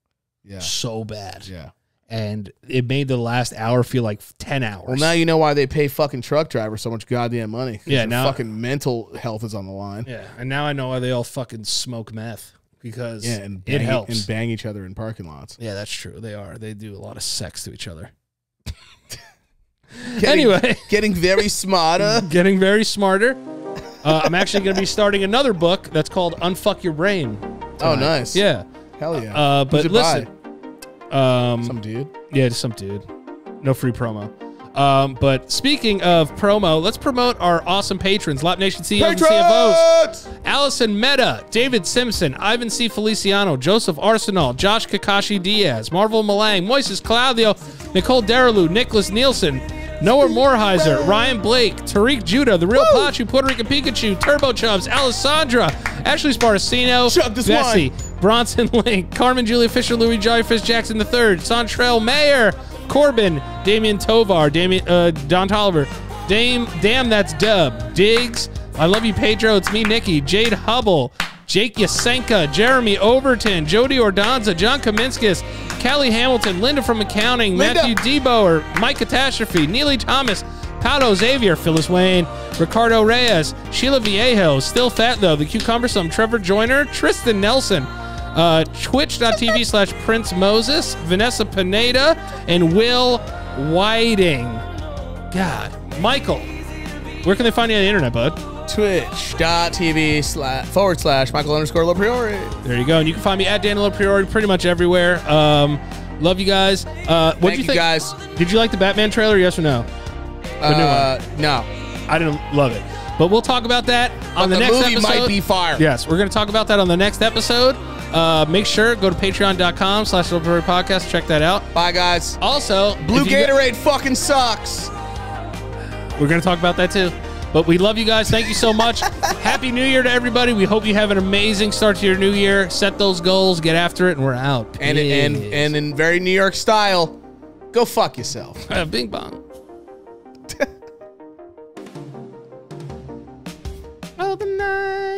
Yeah. So bad. Yeah. And it made the last hour feel like 10 hours. Well, now you know why they pay fucking truck drivers so much goddamn money. Yeah, now fucking mental health is on the line. Yeah, and now I know why they all fucking smoke meth, because it helps. And bang each other in parking lots. Yeah, that's true. They do a lot of sex to each other. Getting very smarter. Getting very smarter. I'm actually going to be starting another book that's called Unfuck Your Brain tonight. Oh, nice. Yeah. Hell yeah. But listen. Some dude? Yeah, just some dude. No free promo. But speaking of promo, let's promote our awesome patrons. Lap Nation CEOs and CFOs. Allison Meta, David Simpson, Ivan C. Feliciano, Joseph Arsenal, Josh Kakashi Diaz, Marvel Malang, Moises Claudio, Nicole Deralu, Nicholas Nielsen, Noah Moreheiser, Ryan Blake, Tariq Judah, The Real Pachu, Puerto Rican Pikachu, Turbo Chubs, Alessandra, Ashley Sparacino, Bessie, Bronson Link, Carmen Julia Fisher, Louis Jellyfish Jackson III, Santrell Mayer, Corbin, Damian Tovar, Don Tolliver, Damn That's Dub, Diggs, I Love You Pedro, It's Me Nikki, Jade Hubble, Jake Yasenka, Jeremy Overton, Jody Ordonza, John Kaminskis, Callie Hamilton, Linda from Accounting, Matthew Deboer, Mike Catastrophe, Neely Thomas, Paolo Xavier, Phyllis Wayne, Ricardo Reyes, Sheila Viejo, Still Fat Though, The Cucumbersome, Trevor Joyner, Tristan Nelson, Twitch.tv/Prince Moses, Vanessa Pineda, and Will Whiting. God, Michael, where can they find you on the internet, bud? Twitch.tv/Michael_LoPriore. There you go. And you can find me at Daniel LoPriore pretty much everywhere. Love you guys. What do you think, guys? Did you like the Batman trailer? Yes or no? No. I didn't love it. But we'll talk about that on the next episode. The movie might be fire. Yes, we're going to talk about that on the next episode. Make sure, go to patreon.com/LoPriore podcast. Check that out. Bye, guys. Also, Blue Gatorade fucking sucks. We're going to talk about that too. But we love you guys. Thank you so much. Happy New Year to everybody. We hope you have an amazing start to your new year. Set those goals. Get after it. And we're out. And in very New York style, go fuck yourself. Bing bong. Oh, the night.